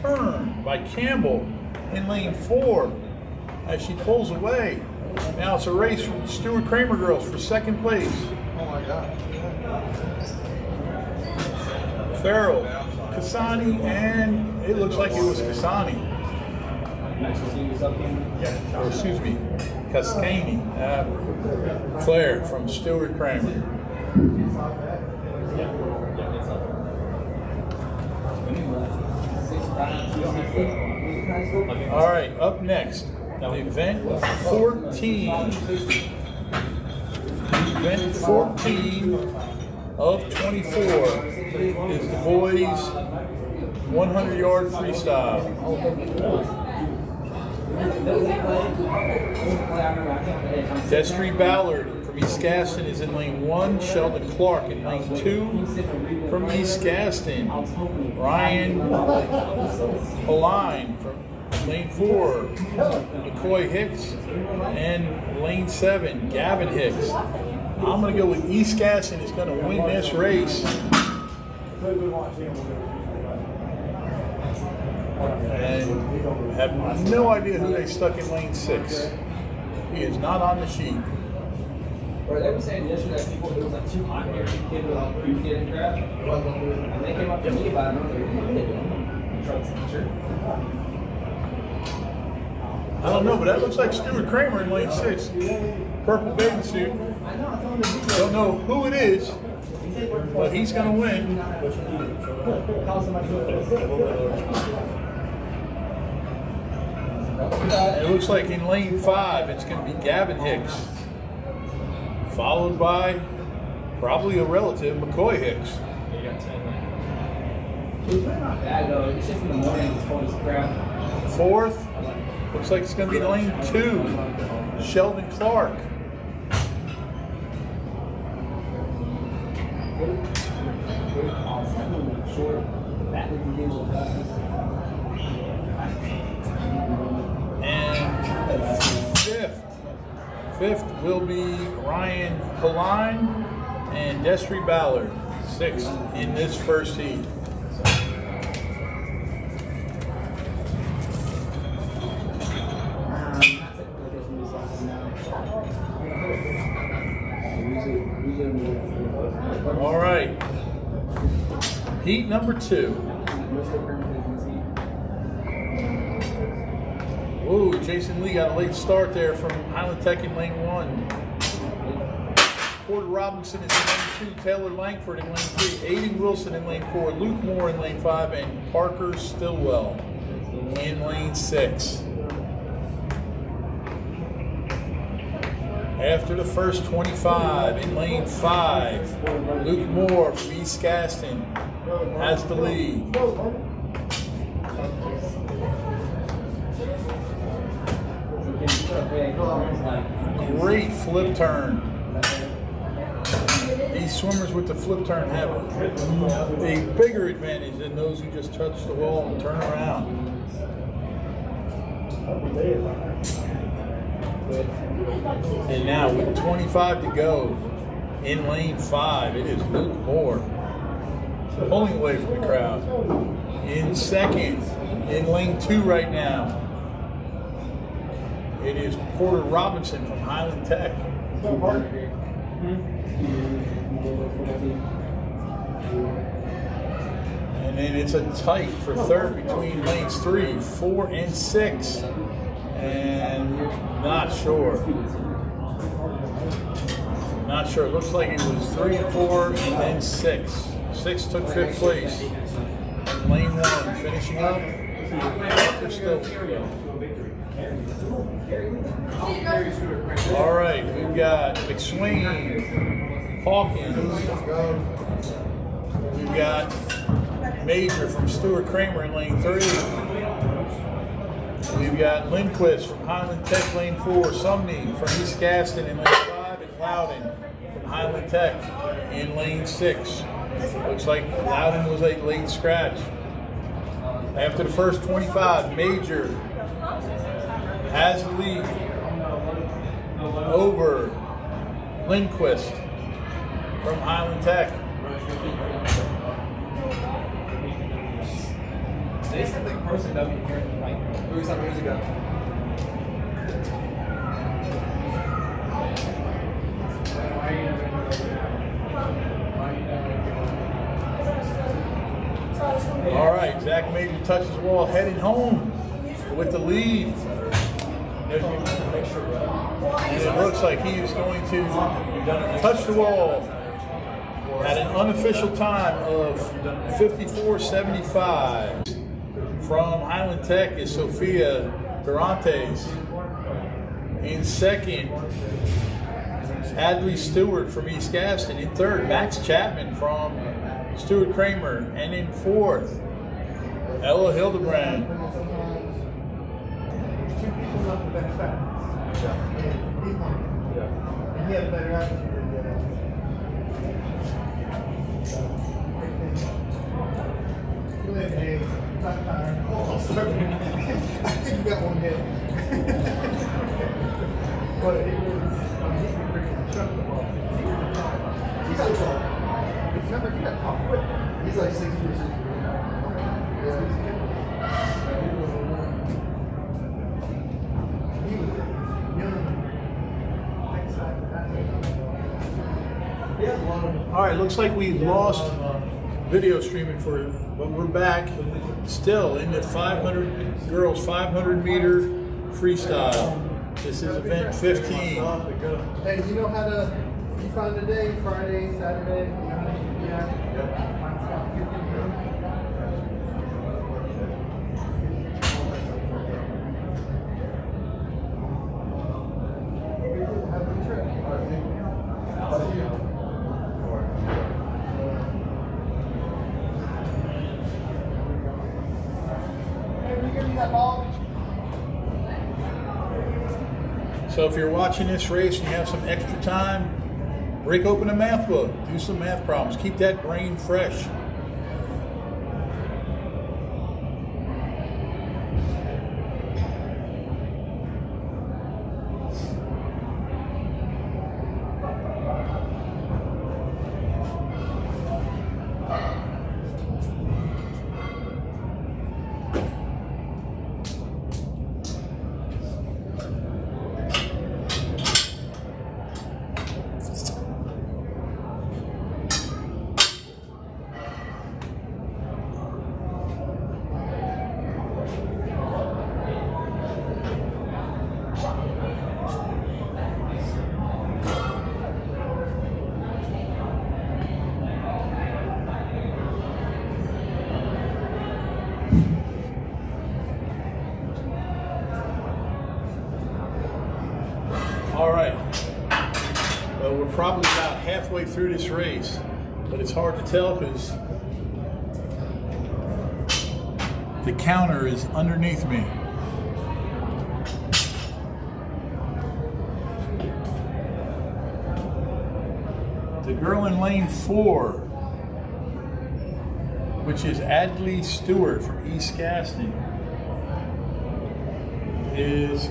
turn by Campbell in lane 4 as she pulls away. Now it's a race from Stuart Kramer girls for second place. Oh my God. Farrell, Kasani, and it looks like it was Kasani. Or excuse me, Cascani. Claire from Stuart Kramer. All right, up next, event 14. Event 14 of 24 is the boys 100-yard freestyle. Destry Ballard from East Gaston is in lane 1. Sheldon Clark in lane 2 from East Gaston. Ryan Haline from lane 4. McCoy Hicks. And lane 7, Gavin Hicks. I'm going to go with East Gaston is going to win this race. And have no idea who they stuck in lane 6. He is not on the sheet. Or they were saying yesterday that people, it was like too hot here. Kids were all pre-kid and crap. And they came up to me about it. I don't know, but that looks like Stuart Kramer in lane 6. Purple bathing suit. Don't know who it is, but he's going to win. It looks like in lane 5, it's going to be Gavin Hicks, followed by probably a relative, McCoy Hicks. It's just in the morning, it's cold as crap. 4th, looks like it's going to be lane 2, Sheldon Clark. And 5th will be Ryan Haline and Destry Ballard, 6th in this first heat. All right, heat number 2. Ooh, Jason Lee got a late start there from Highland Tech in lane 1. Porter Robinson is in lane 2, Taylor Langford in lane 3, Aiden Wilson in lane 4, Luke Moore in lane 5, and Parker Stillwell in lane 6. After the first 25, in lane 5, Luke Moore from East Gaston has the lead. Great flip turn. These swimmers with the flip turn have a bigger advantage than those who just touch the wall and turn around. And now with 25 to go, In lane 5, it is Luke Moore pulling away from the crowd. In second, in lane 2 right now, it is Porter Robinson from Highland Tech. And then it's a tight for third between lanes 3, 4, and 6. And not sure. Not sure. It looks like it was 3 and 4 and then 6. 6 took 5th place. And lane 1 finishing up. Parker Still. All right, we've got McSwain, Hawkins. We've got Major from Stuart Kramer in lane 3. We've got Lindquist from Highland Tech lane 4. Sumney from East Gaston in lane 5. And Loudon from Highland Tech in lane 6. Looks like Loudon was a late scratch. After the first 25, Major has the lead over Lindquist from Highland Tech. They said the person that we here like some years ago. All right, Zach Major touches the wall, heading home with the lead. And it looks like he is going to touch the wall at an unofficial time of 54.75. From Highland Tech is Sophia Durantes. In second, Adley Stewart from East Gaston. In third, Max Chapman from Stuart Kramer. And in fourth, Ella Hildebrand. He had a better attitude than the other. Hey, not tired. Oh, sorry. I think you got one hit. But it was, he freaking chucked the ball. He got tall. Remember, he got tall quick. He's like 6 years old. Yeah. He was young. All right, looks like we lost video streaming but we're back still in the 500 girls 500 meter freestyle. This is event 15. Hey, do you know how to find a day? Friday, Saturday? Yeah. Have a good trip. So if you're watching this race and you have some extra time, break open a math book, do some math problems, keep that brain fresh. All right, well, we're probably about halfway through this race, but it's hard to tell because the counter is underneath me. The girl in lane 4, which is Adley Stewart from East Gaston, is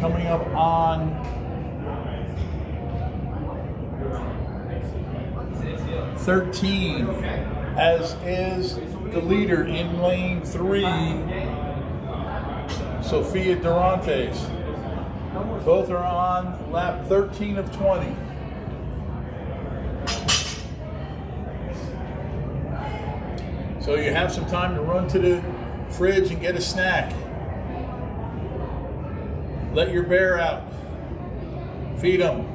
coming up on 13, as is the leader in lane 3, Sophia Durantes. Both are on lap 13 of 20. So you have some time to run to the fridge and get a snack. Let your bear out. Feed him.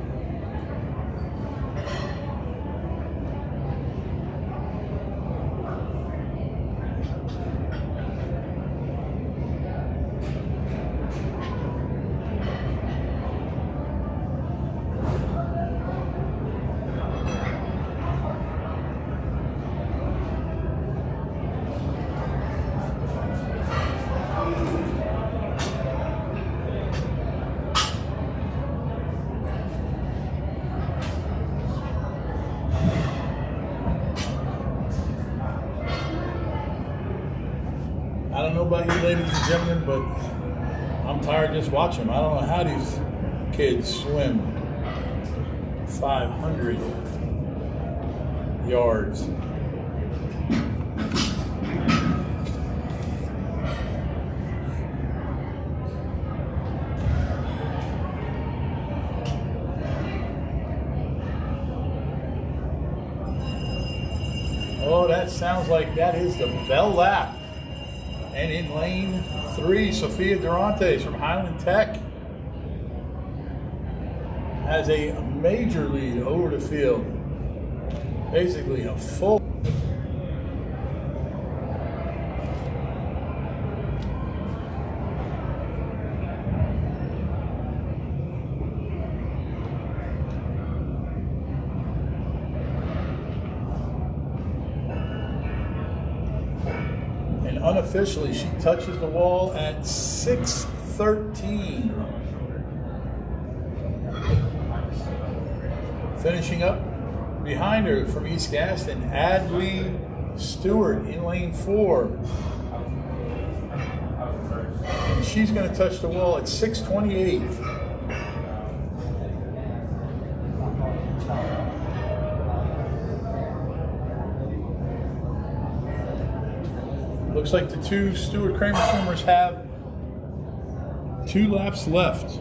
I don't know about you ladies and gentlemen, but I'm tired just watching them. I don't know how these kids swim 500 yards. Oh, that sounds like that is the bell lap. And in lane 3, Sophia Durantes from Highland Tech has a major lead over the field. Basically a full. And unofficially, she touches the wall at 6:13. Finishing up behind her from East Gaston, Adley Stewart in lane 4. And she's going to touch the wall at 6:28. Looks like the two Stuart Kramer swimmers have 2 laps left.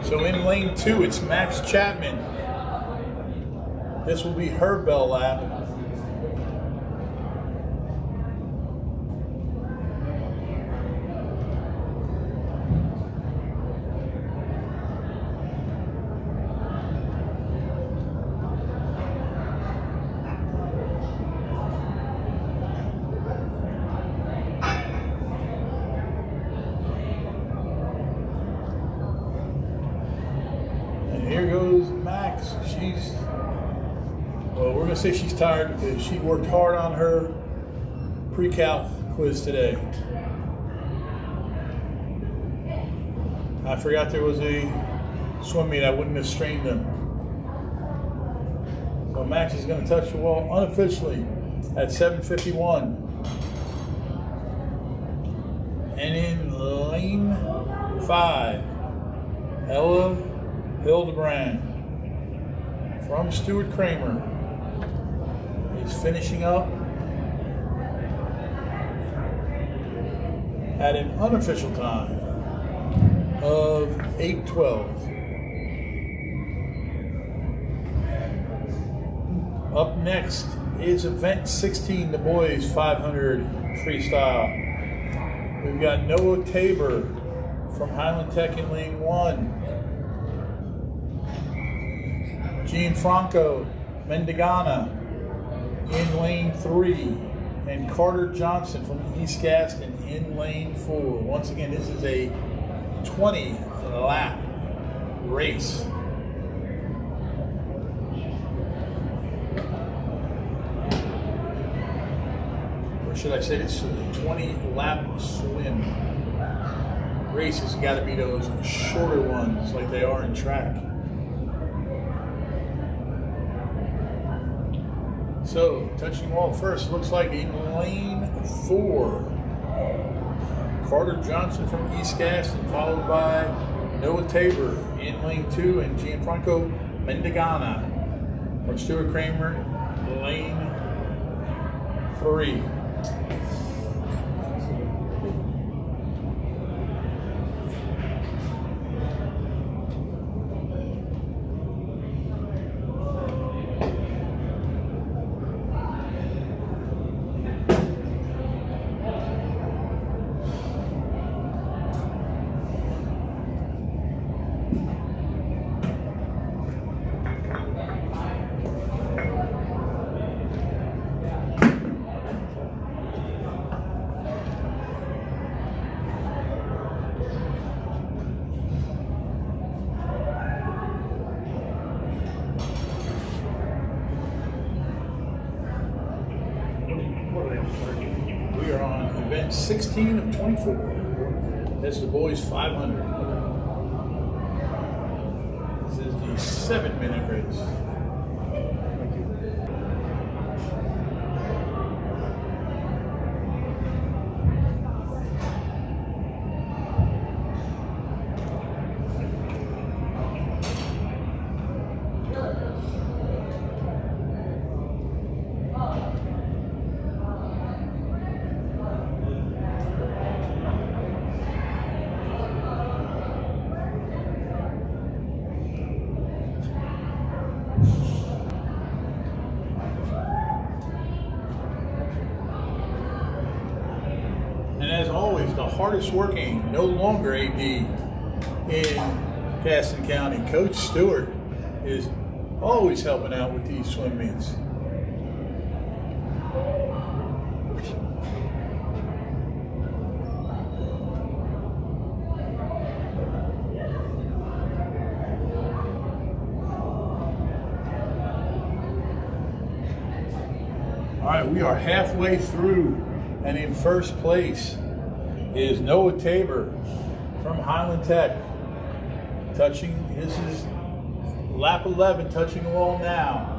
So in lane 2, it's Max Chapman. This will be her bell lap. Here goes Max. Well, we're going to say she's tired because she worked hard on her pre-calc quiz today. I forgot there was a swim meet. I wouldn't have strained them. So Max is going to touch the wall unofficially at 7:51. And in lane 5, Ella Hildebrand from Stuart Kramer is finishing up at an unofficial time of 8:12. Up next is event 16, the boys 500 freestyle. We've got Noah Tabor from Highland Tech in lane 1. Gianfranco Mendigana in lane 3, and Carter Johnson from East Gaston in lane 4. Once again, this is a 20-lap race. Or should I say it's a 20-lap swim. Races got to be those shorter ones like they are in track. So, touching wall first, looks like in lane 4 Carter Johnson from East Gaston, followed by Noah Tabor in lane 2, and Gianfranco Mendigana from Stuart Kramer, lane 3. We are on event 16 of 24. That's the boys 500. This is the 7-minute race. And as always, the hardest working, no longer AD in Gaston County, Coach Stewart is always helping out with these swim meets. All right, we are halfway through, and in first place is Noah Tabor from Highland Tech. This is lap 11, touching the wall now.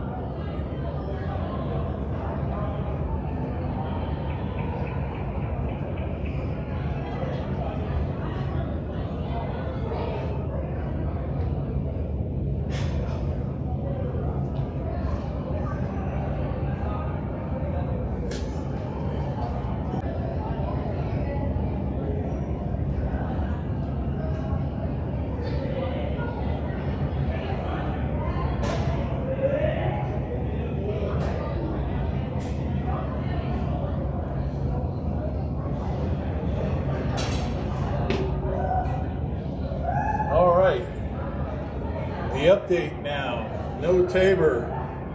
The update now, Noah Tabor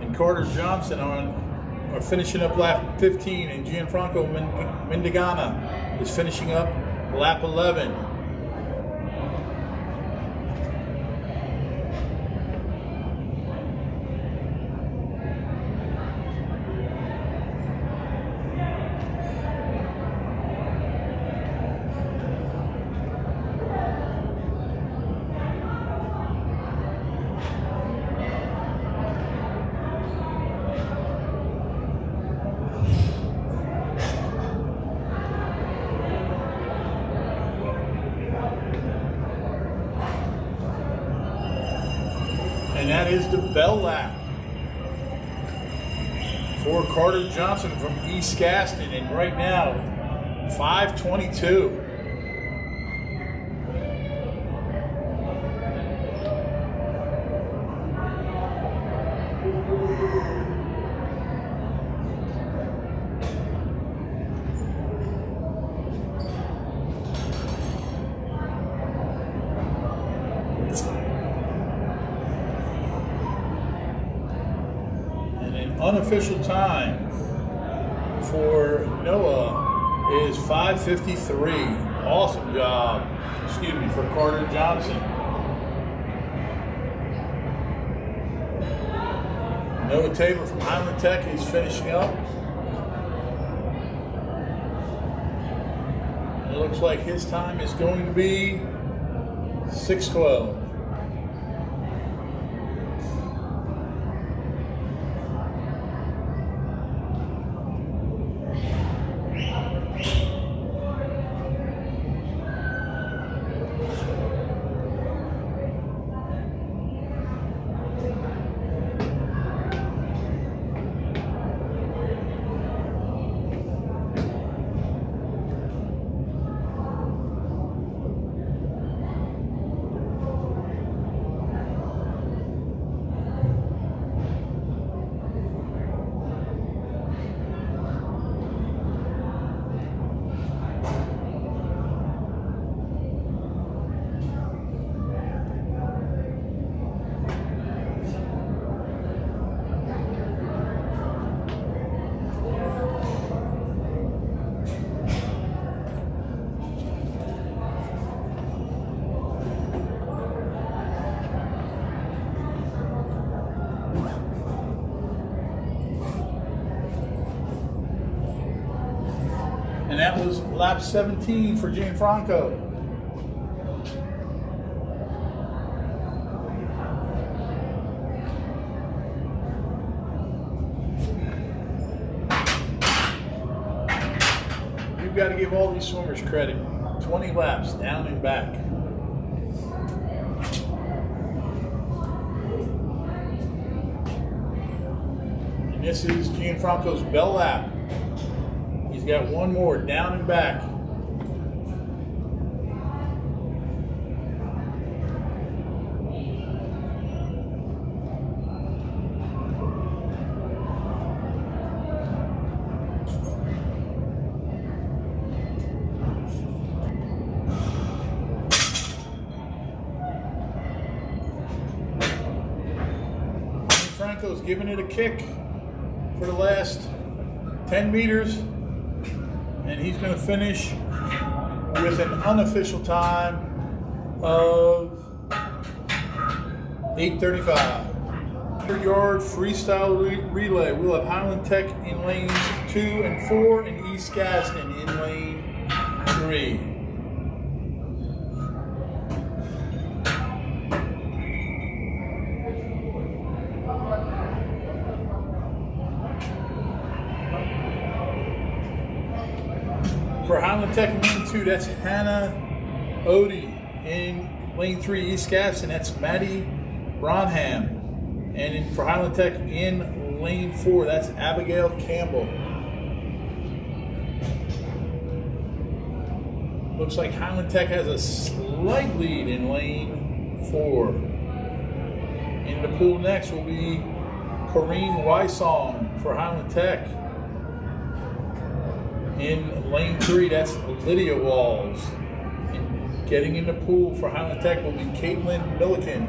and Carter Johnson are finishing up lap 15, and Gianfranco Mendigana is finishing up lap 11. And that is the bell lap for Carter Johnson from East Gaston. And right now, 5:22. Unofficial time for Noah is 5:53. Awesome job, for Carter Johnson. Noah Tabor from Highland Tech is finishing up. It looks like his time is going to be 6:12. And that was lap 17 for Gianfranco. You've got to give all these swimmers credit. 20 laps down and back. And this is Gianfranco's bell lap. He's got one more down and back. Gianfranco's giving it a kick for the last 10 meters, and he's going to finish with an unofficial time of 8:35. 100-yard freestyle relay. We'll have Highland Tech in lanes 2 and 4 and East Gaston in lane 3. For Highland Tech in lane 2, that's Hannah Odie. In lane 3, East Gaston, that's Maddie Bronham. And for Highland Tech in lane 4, that's Abigail Campbell. Looks like Highland Tech has a slight lead in lane 4. In the pool next will be Corrine Wysong for Highland Tech. In lane 3, that's Lydia Walls. And getting in the pool for Highland Tech will be Caitlin Milliken.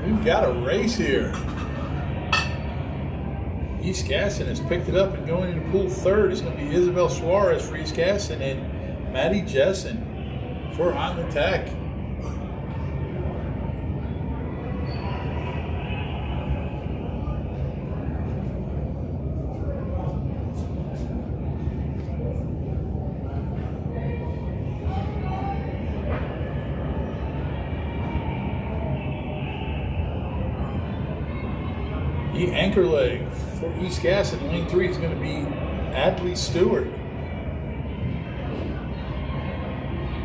We've got a race here. East Gaston has picked it up, and going into pool 3rd is going to be Isabel Suarez for East Gaston and Maddie Jessen for Highland Tech. The anchor leg for East Gaston in lane 3 is going to be Adley Stewart.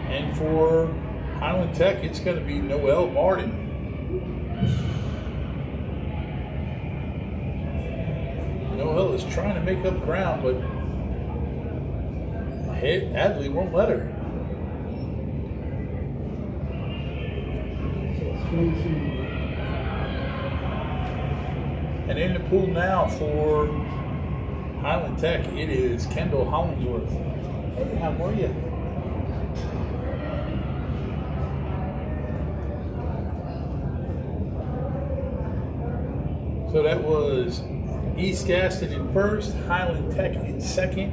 And for Highland Tech, it's going to be Noelle Martin. Noelle is trying to make up ground, but Adley won't let her. And in the pool now for Highland Tech, it is Kendall Hollingsworth. Hey, how are you? So that was East Gaston in 1st, Highland Tech in 2nd,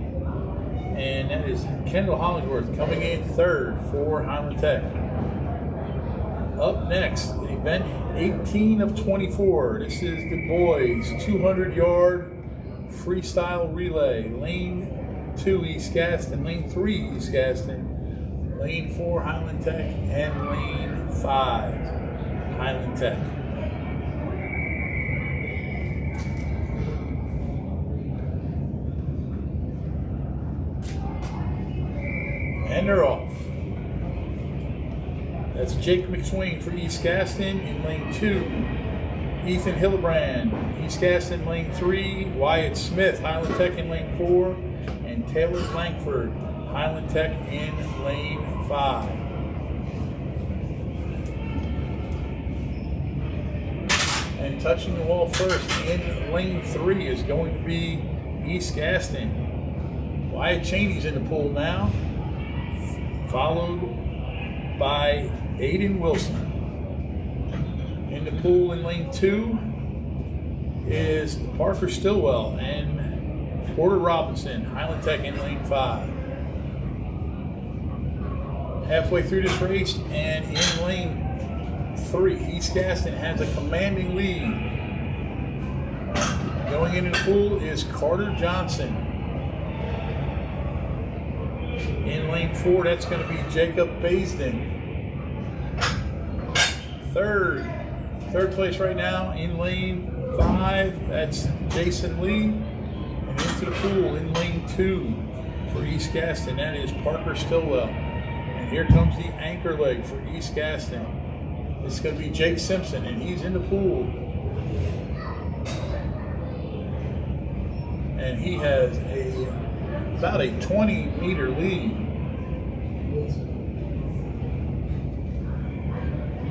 and that is Kendall Hollingsworth coming in 3rd for Highland Tech. Up next, event 18 of 24. This is the boys 200-yard freestyle relay. Lane 2, East Gaston. Lane 3, East Gaston. Lane 4, Highland Tech. And lane 5, Highland Tech. And they're off. That's Jake McSwain for East Gaston in lane 2. Ethan Hillebrand, East Gaston lane 3. Wyatt Smith, Highland Tech in lane 4. And Taylor Langford, Highland Tech in lane 5. And touching the wall first in lane 3 is going to be East Gaston. Wyatt Cheney's in the pool now, followed by Aiden Wilson. In the pool in lane 2 is Parker Stillwell and Porter Robinson, Highland Tech in lane 5. Halfway through this race, and in lane 3, East Gaston has a commanding lead. Going into the pool is Carter Johnson. In lane 4, that's going to be Jacob Baisden. Third place right now in lane 5, that's Jason Lee. And into the pool in lane 2 for East Gaston, that is Parker Stillwell. And here comes the anchor leg for East Gaston. It's going to be Jake Simpson, and he's in the pool. And he has about a 20-meter lead.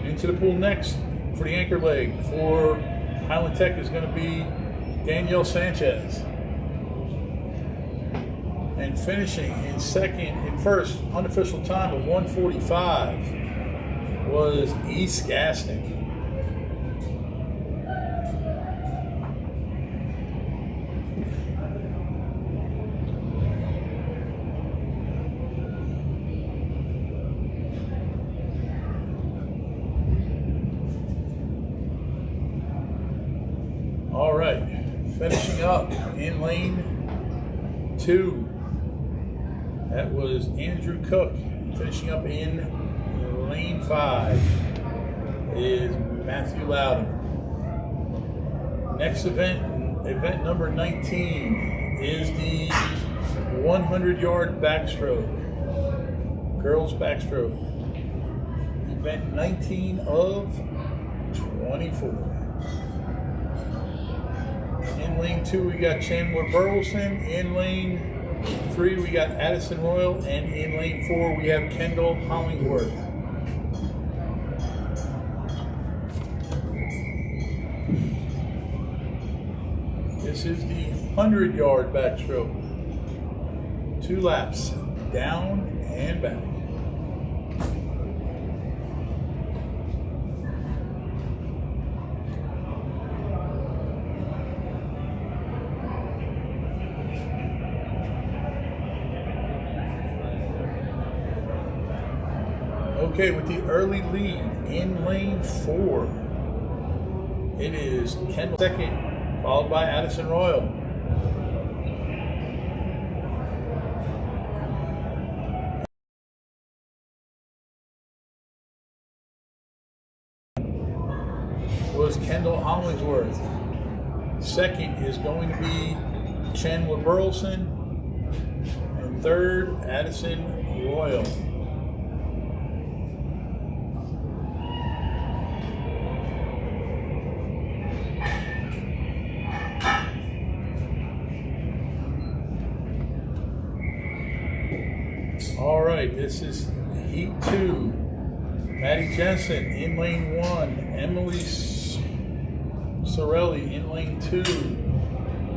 Into the pool next for the anchor leg for Highland Tech is going to be Danielle Sanchez. And finishing in first, unofficial time of 1:45 was East Gaston. All right, finishing up in lane 2. That was Andrew Cook. Finishing up in lane 5 is Matthew Loudon. Next event number 19, is the 100-yard backstroke. Girls backstroke. Event 19 of 24. In lane 2, we got Chandler Burleson. In lane 3, we got Addison Royal, and in lane 4, we have Kendall Hollingsworth. This is the 100-yard backstroke. 2 laps, down and back. Okay, with the early lead in lane 4, it is Kendall second, followed by Addison Royal. Was Kendall Hollingsworth. Second is going to be Chandler Burleson, and third, Addison Royal. All right, this is Heat 2. Maddie Jensen in lane 1. Emily Sorelli in lane 2.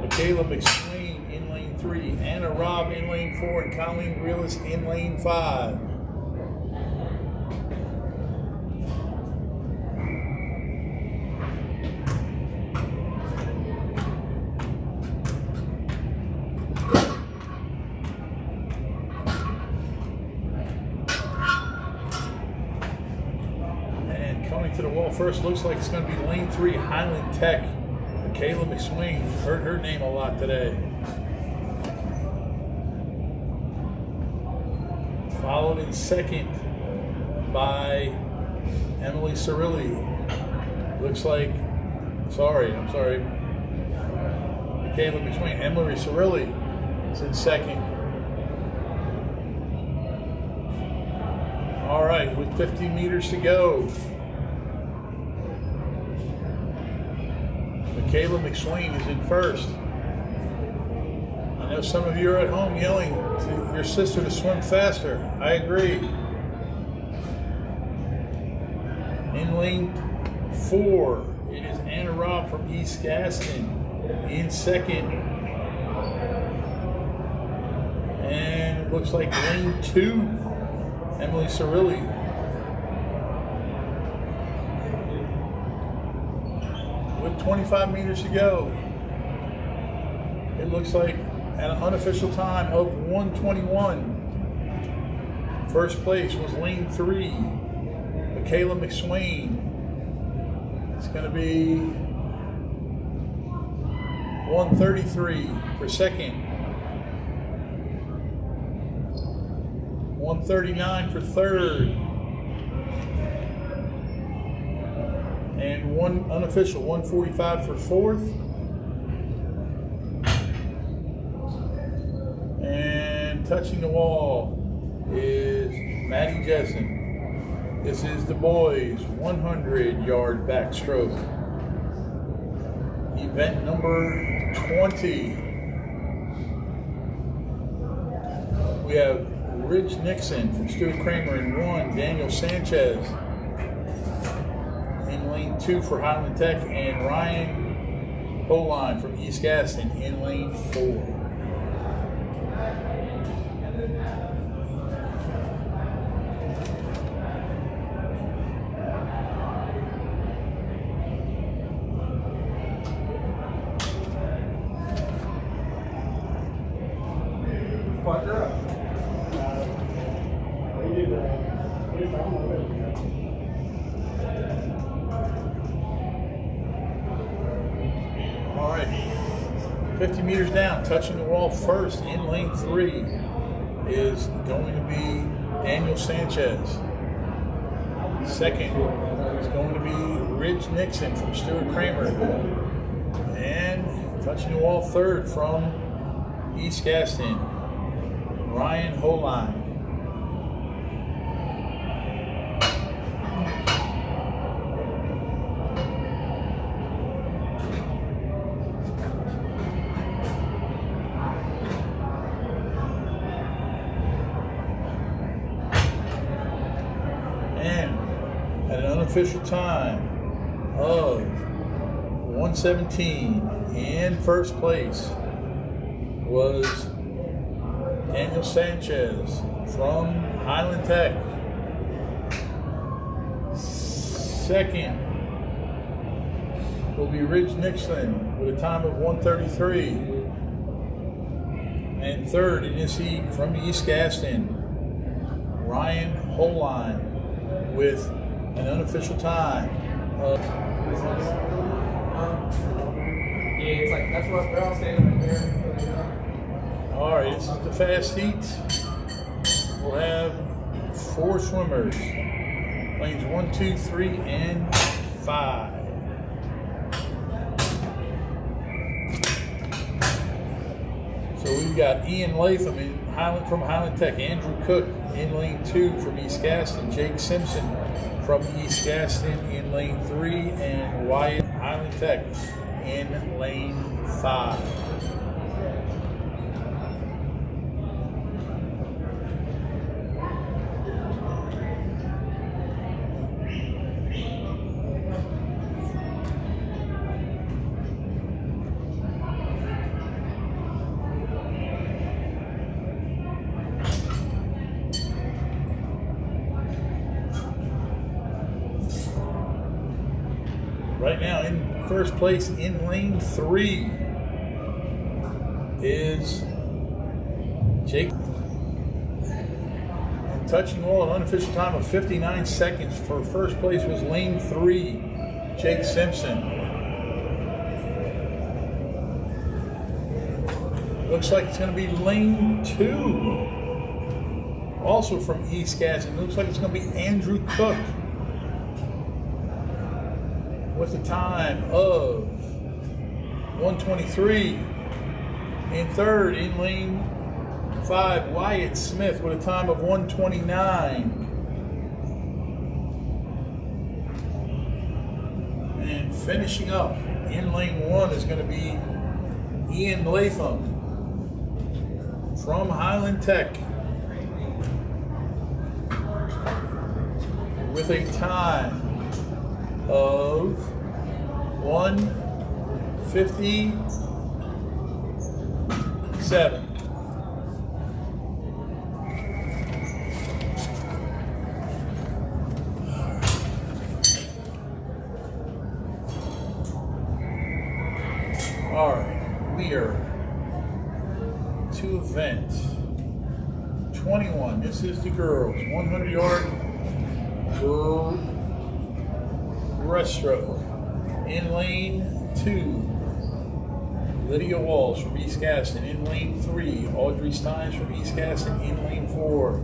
Michaela McSwain in lane 3. Anna Robb in lane 4. And Colleen Grealis in lane 5. To the wall first, looks like it's going to be lane 3, Highland Tech. Michaela McSwain, heard her name a lot today. Followed in second by Emily Cirilli. Looks like, I'm sorry. Michaela McSwain, Emily Cirilli is in second. All right, with 50 meters to go. Michaela McSwain is in first. I know some of you are at home yelling to your sister to swim faster. I agree. In lane 4, it is Anna Robb from East Gaston in second. And it looks like lane 2, Emily Cirilli. With 25 meters to go, it looks like at an unofficial time of 1:21. First place was lane 3, Michaela McSwain. It's going to be 1:33 for second, 1:39 for third, and one unofficial 1:45 for fourth. And touching the wall is Maddie Jessen. This is the boys' 100-yard backstroke. Event number 20. We have Rich Nixon from Stuart Kramer in 1, Daniel Sanchez in lane 2 for Highland Tech, and Ryan Holine from East Gaston in lane 4. All right, 50 meters down, touching the wall first in lane 3 is going to be Daniel Sanchez. Second is going to be Rich Nixon from Stuart Kramer. And touching the wall third from East Gaston, Ryan Holine. And at an unofficial time of 1:17 in first place was Daniel Sanchez from Highland Tech. Second will be Rich Nixon with a time of 1:33. And third in this heat from East Gaston, Ryan Holine with an unofficial time of... Yeah, it's like, that's what they're all standing right there. All right, this is the fast heat. We'll have 4 swimmers, lanes 1, 2, 3, and 5. So we've got Ian Latham from Highland Tech, Andrew Cook in lane 2 from East Gaston, Jake Simpson from East Gaston in lane 3, and Wyatt Highland Tech in lane 5. Right now, in first place in lane 3 is Jake. And touching wall, an unofficial time of 59 seconds for first place was lane 3, Jake Simpson. Looks like it's going to be lane 2, also from East Gaston. Looks like it's going to be Andrew Cook with a time of 1:23. In third, in lane 5, Wyatt Smith with a time of 1:29. And finishing up in lane 1 is going to be Ian Latham from Highland Tech with a time of 1:57. All right, we are to event 21. This is the girls 100-yard breaststroke. In lane 2, Lydia Walsh from East Gaston. In lane 3, Audrey Steins from East Gaston. In lane 4,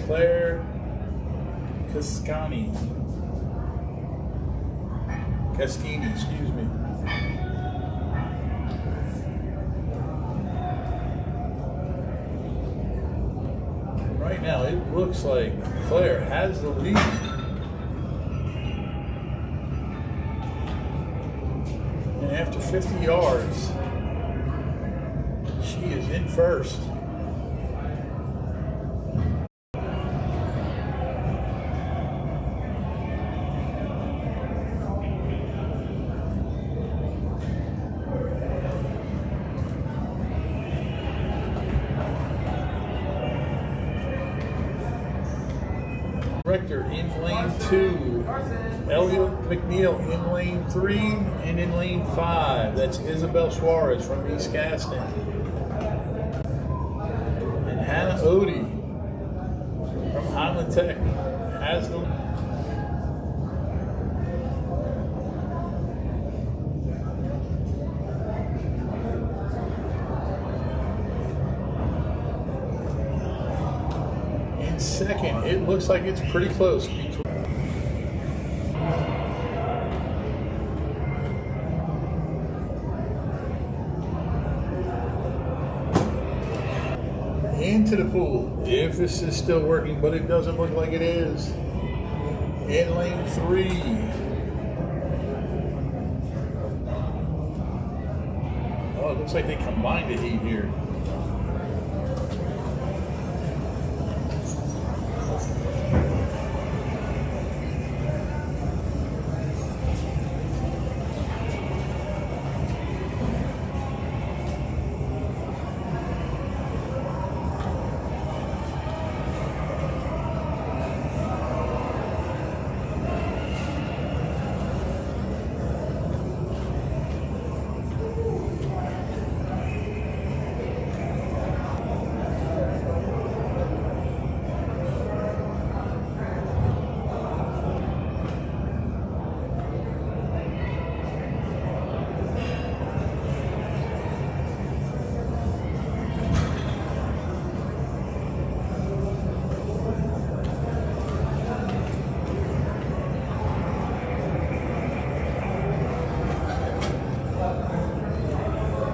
Claire Cascini, excuse me. Right now, it looks like Claire has the lead. And after 50 yards, she is in first. Rector in lane 2, Elliot McNeil in lane 3, and in lane 5, that's Isabel Suarez from East Gaston. And Hannah Odie from Highland Tech has the second. It looks like it's pretty close between. Into the pool, if this is still working, but it doesn't look like it is. In lane 3, oh, it looks like they combined the heat here.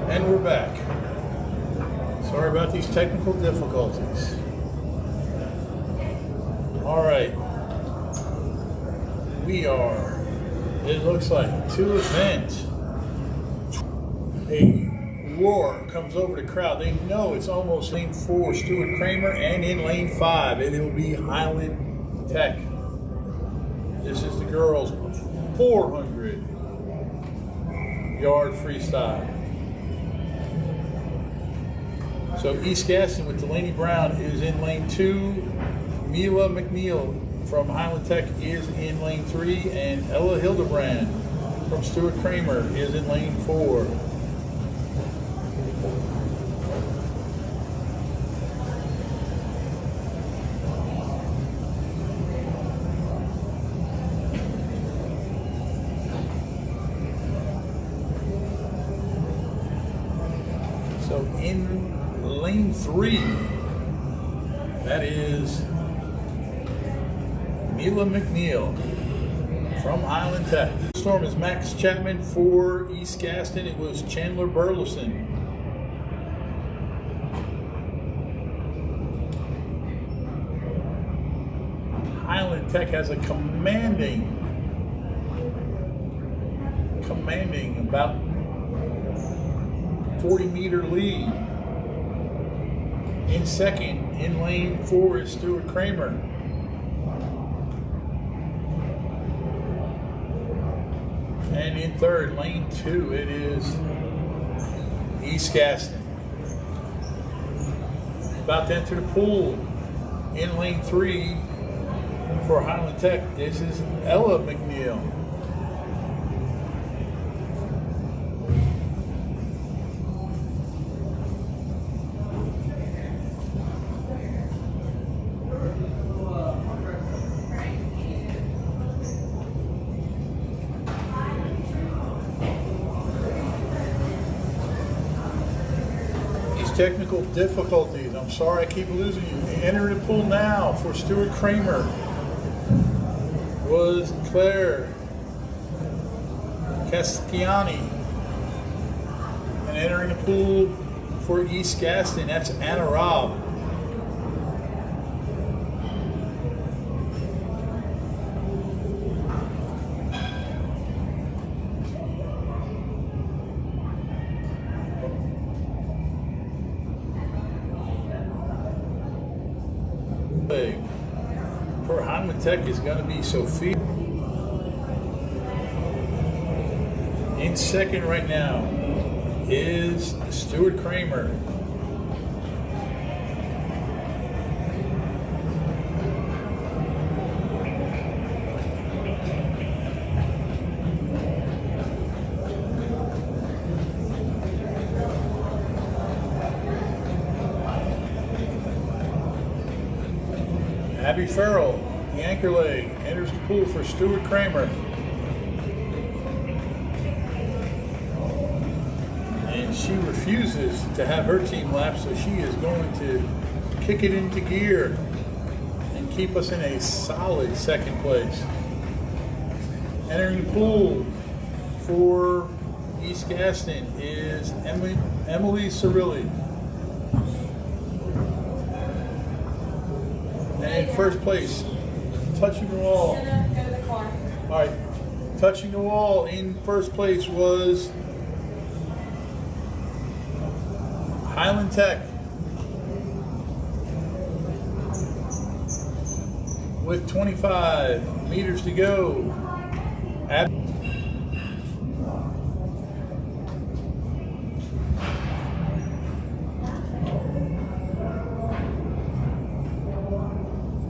And we're back. Sorry about these technical difficulties. All right. We are, it looks like, to event. A roar comes over the crowd. They know it's almost lane 4, Stuart Kramer, and in lane 5, it will be Highland Tech. This is the girls' 400-yard freestyle. So East Gaston with Delaney Brown is in lane 2. Mila McNeil from Highland Tech is in lane 3. And Ella Hildebrand from Stuart Kramer is in lane 4. So in lane 3, that is Mila McNeil from Highland Tech. The storm is Max Chapman for East Gaston. It was Chandler Burleson. Highland Tech has a commanding about 40-meter lead. In second, in lane 4 is Stuart Kramer. And in third, lane 2, it is East Gaston. About to enter the pool. In lane 3 for Highland Tech, this is Ella McNeil. technical difficulties. I'm sorry I keep losing you. Entering the pool now for Stuart Kramer was Claire Casciani. And entering the pool for East Gaston, that's Anna Robb. For Hyman Tech is going to be Sophia. In second right now is Stuart Kramer. Abby Farrell, the anchor leg, enters the pool for Stuart Kramer. And she refuses to have her team lap, so she is going to kick it into gear and keep us in a solid second place. Entering the pool for East Gaston is Emily Cirilli. And in first place, touching the wall. All right, touching the wall in first place was Highland Tech with 25 meters to go.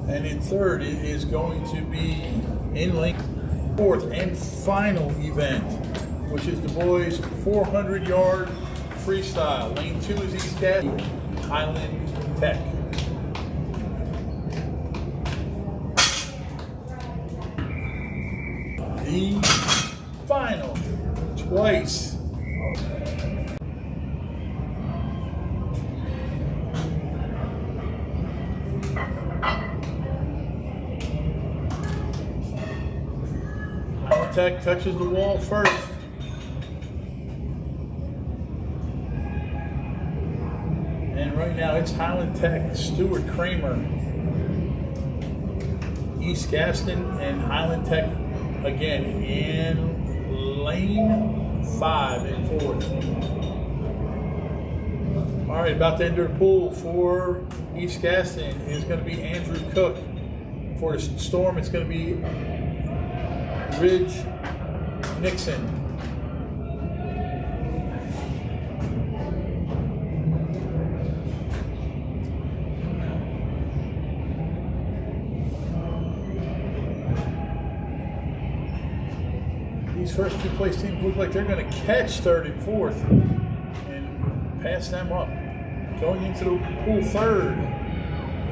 And in third, it is going to be in lane fourth and final event, which is the boys 400-yard freestyle. Lane 2 is East Gaston, Highland Tech. The final, twice. Tech touches the wall first. And right now it's Highland Tech, Stuart Kramer, East Gaston, and Highland Tech again in lane 5 and 4. All right, about to enter the pool for East Gaston is going to be Andrew Cook. For the Storm, it's going to be Ridge Nixon. These first two place teams look like they're going to catch third and fourth and pass them up. Going into the pool third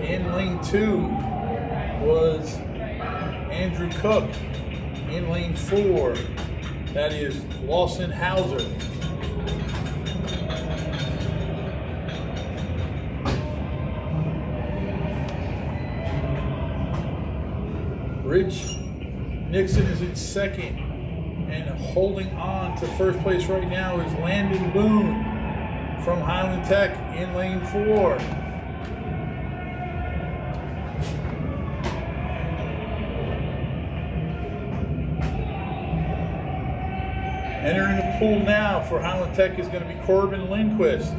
in lane 2 was Andrew Cook. In lane 4, that is Lawson Hauser. Ridge Nixon is in second, and holding on to first place right now is Landon Boone from Highland Tech in lane 4. Entering the pool now for Highland Tech is going to be Corbin Lindquist.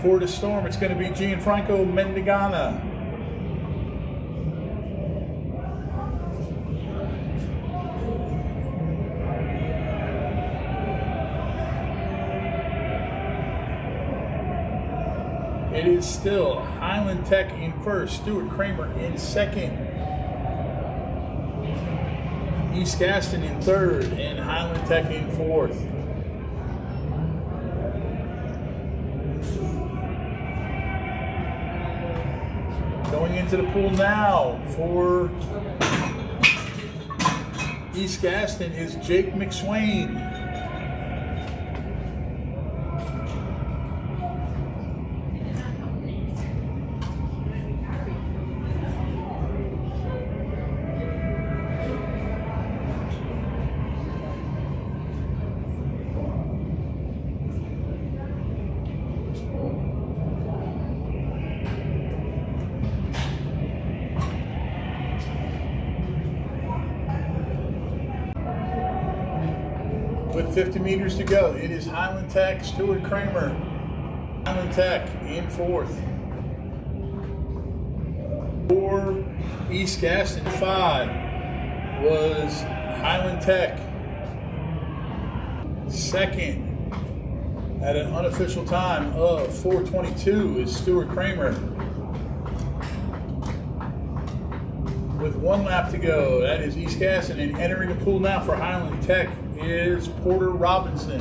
For the Storm, it's going to be Gianfranco Mendigana. It is still Highland Tech in first, Stuart Kramer in second, East Gaston in third, and Highland Tech in fourth. Going into the pool now for East Gaston is Jake McSwain. 50 meters to go. It is Highland Tech, Stuart Kramer. Highland Tech in fourth. 4, East Gaston. 5 was Highland Tech. Second, at an unofficial time of 4:22, is Stuart Kramer. With 1 lap to go, that is East Gaston. And entering the pool now for Highland Tech is Porter Robinson.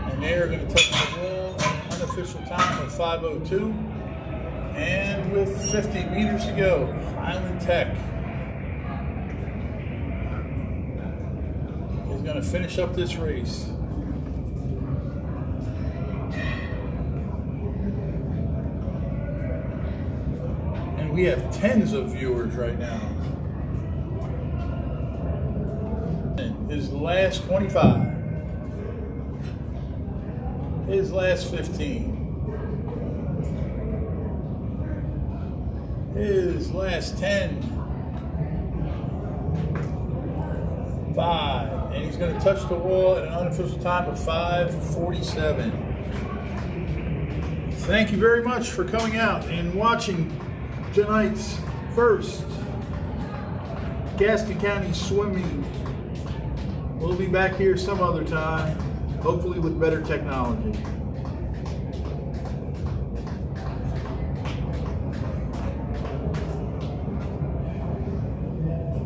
And they are going to touch the wall at an unofficial time of 5:02. And with 50 meters to go, Highland Tech is going to finish up this race. And we have tens of viewers right now. And his last 25. His last 15. His last 10. 5. And he's going to touch the wall at an unofficial time of 5:47. Thank you very much for coming out and watching tonight's first Gaston County swimming. We'll be back here some other time, hopefully with better technology.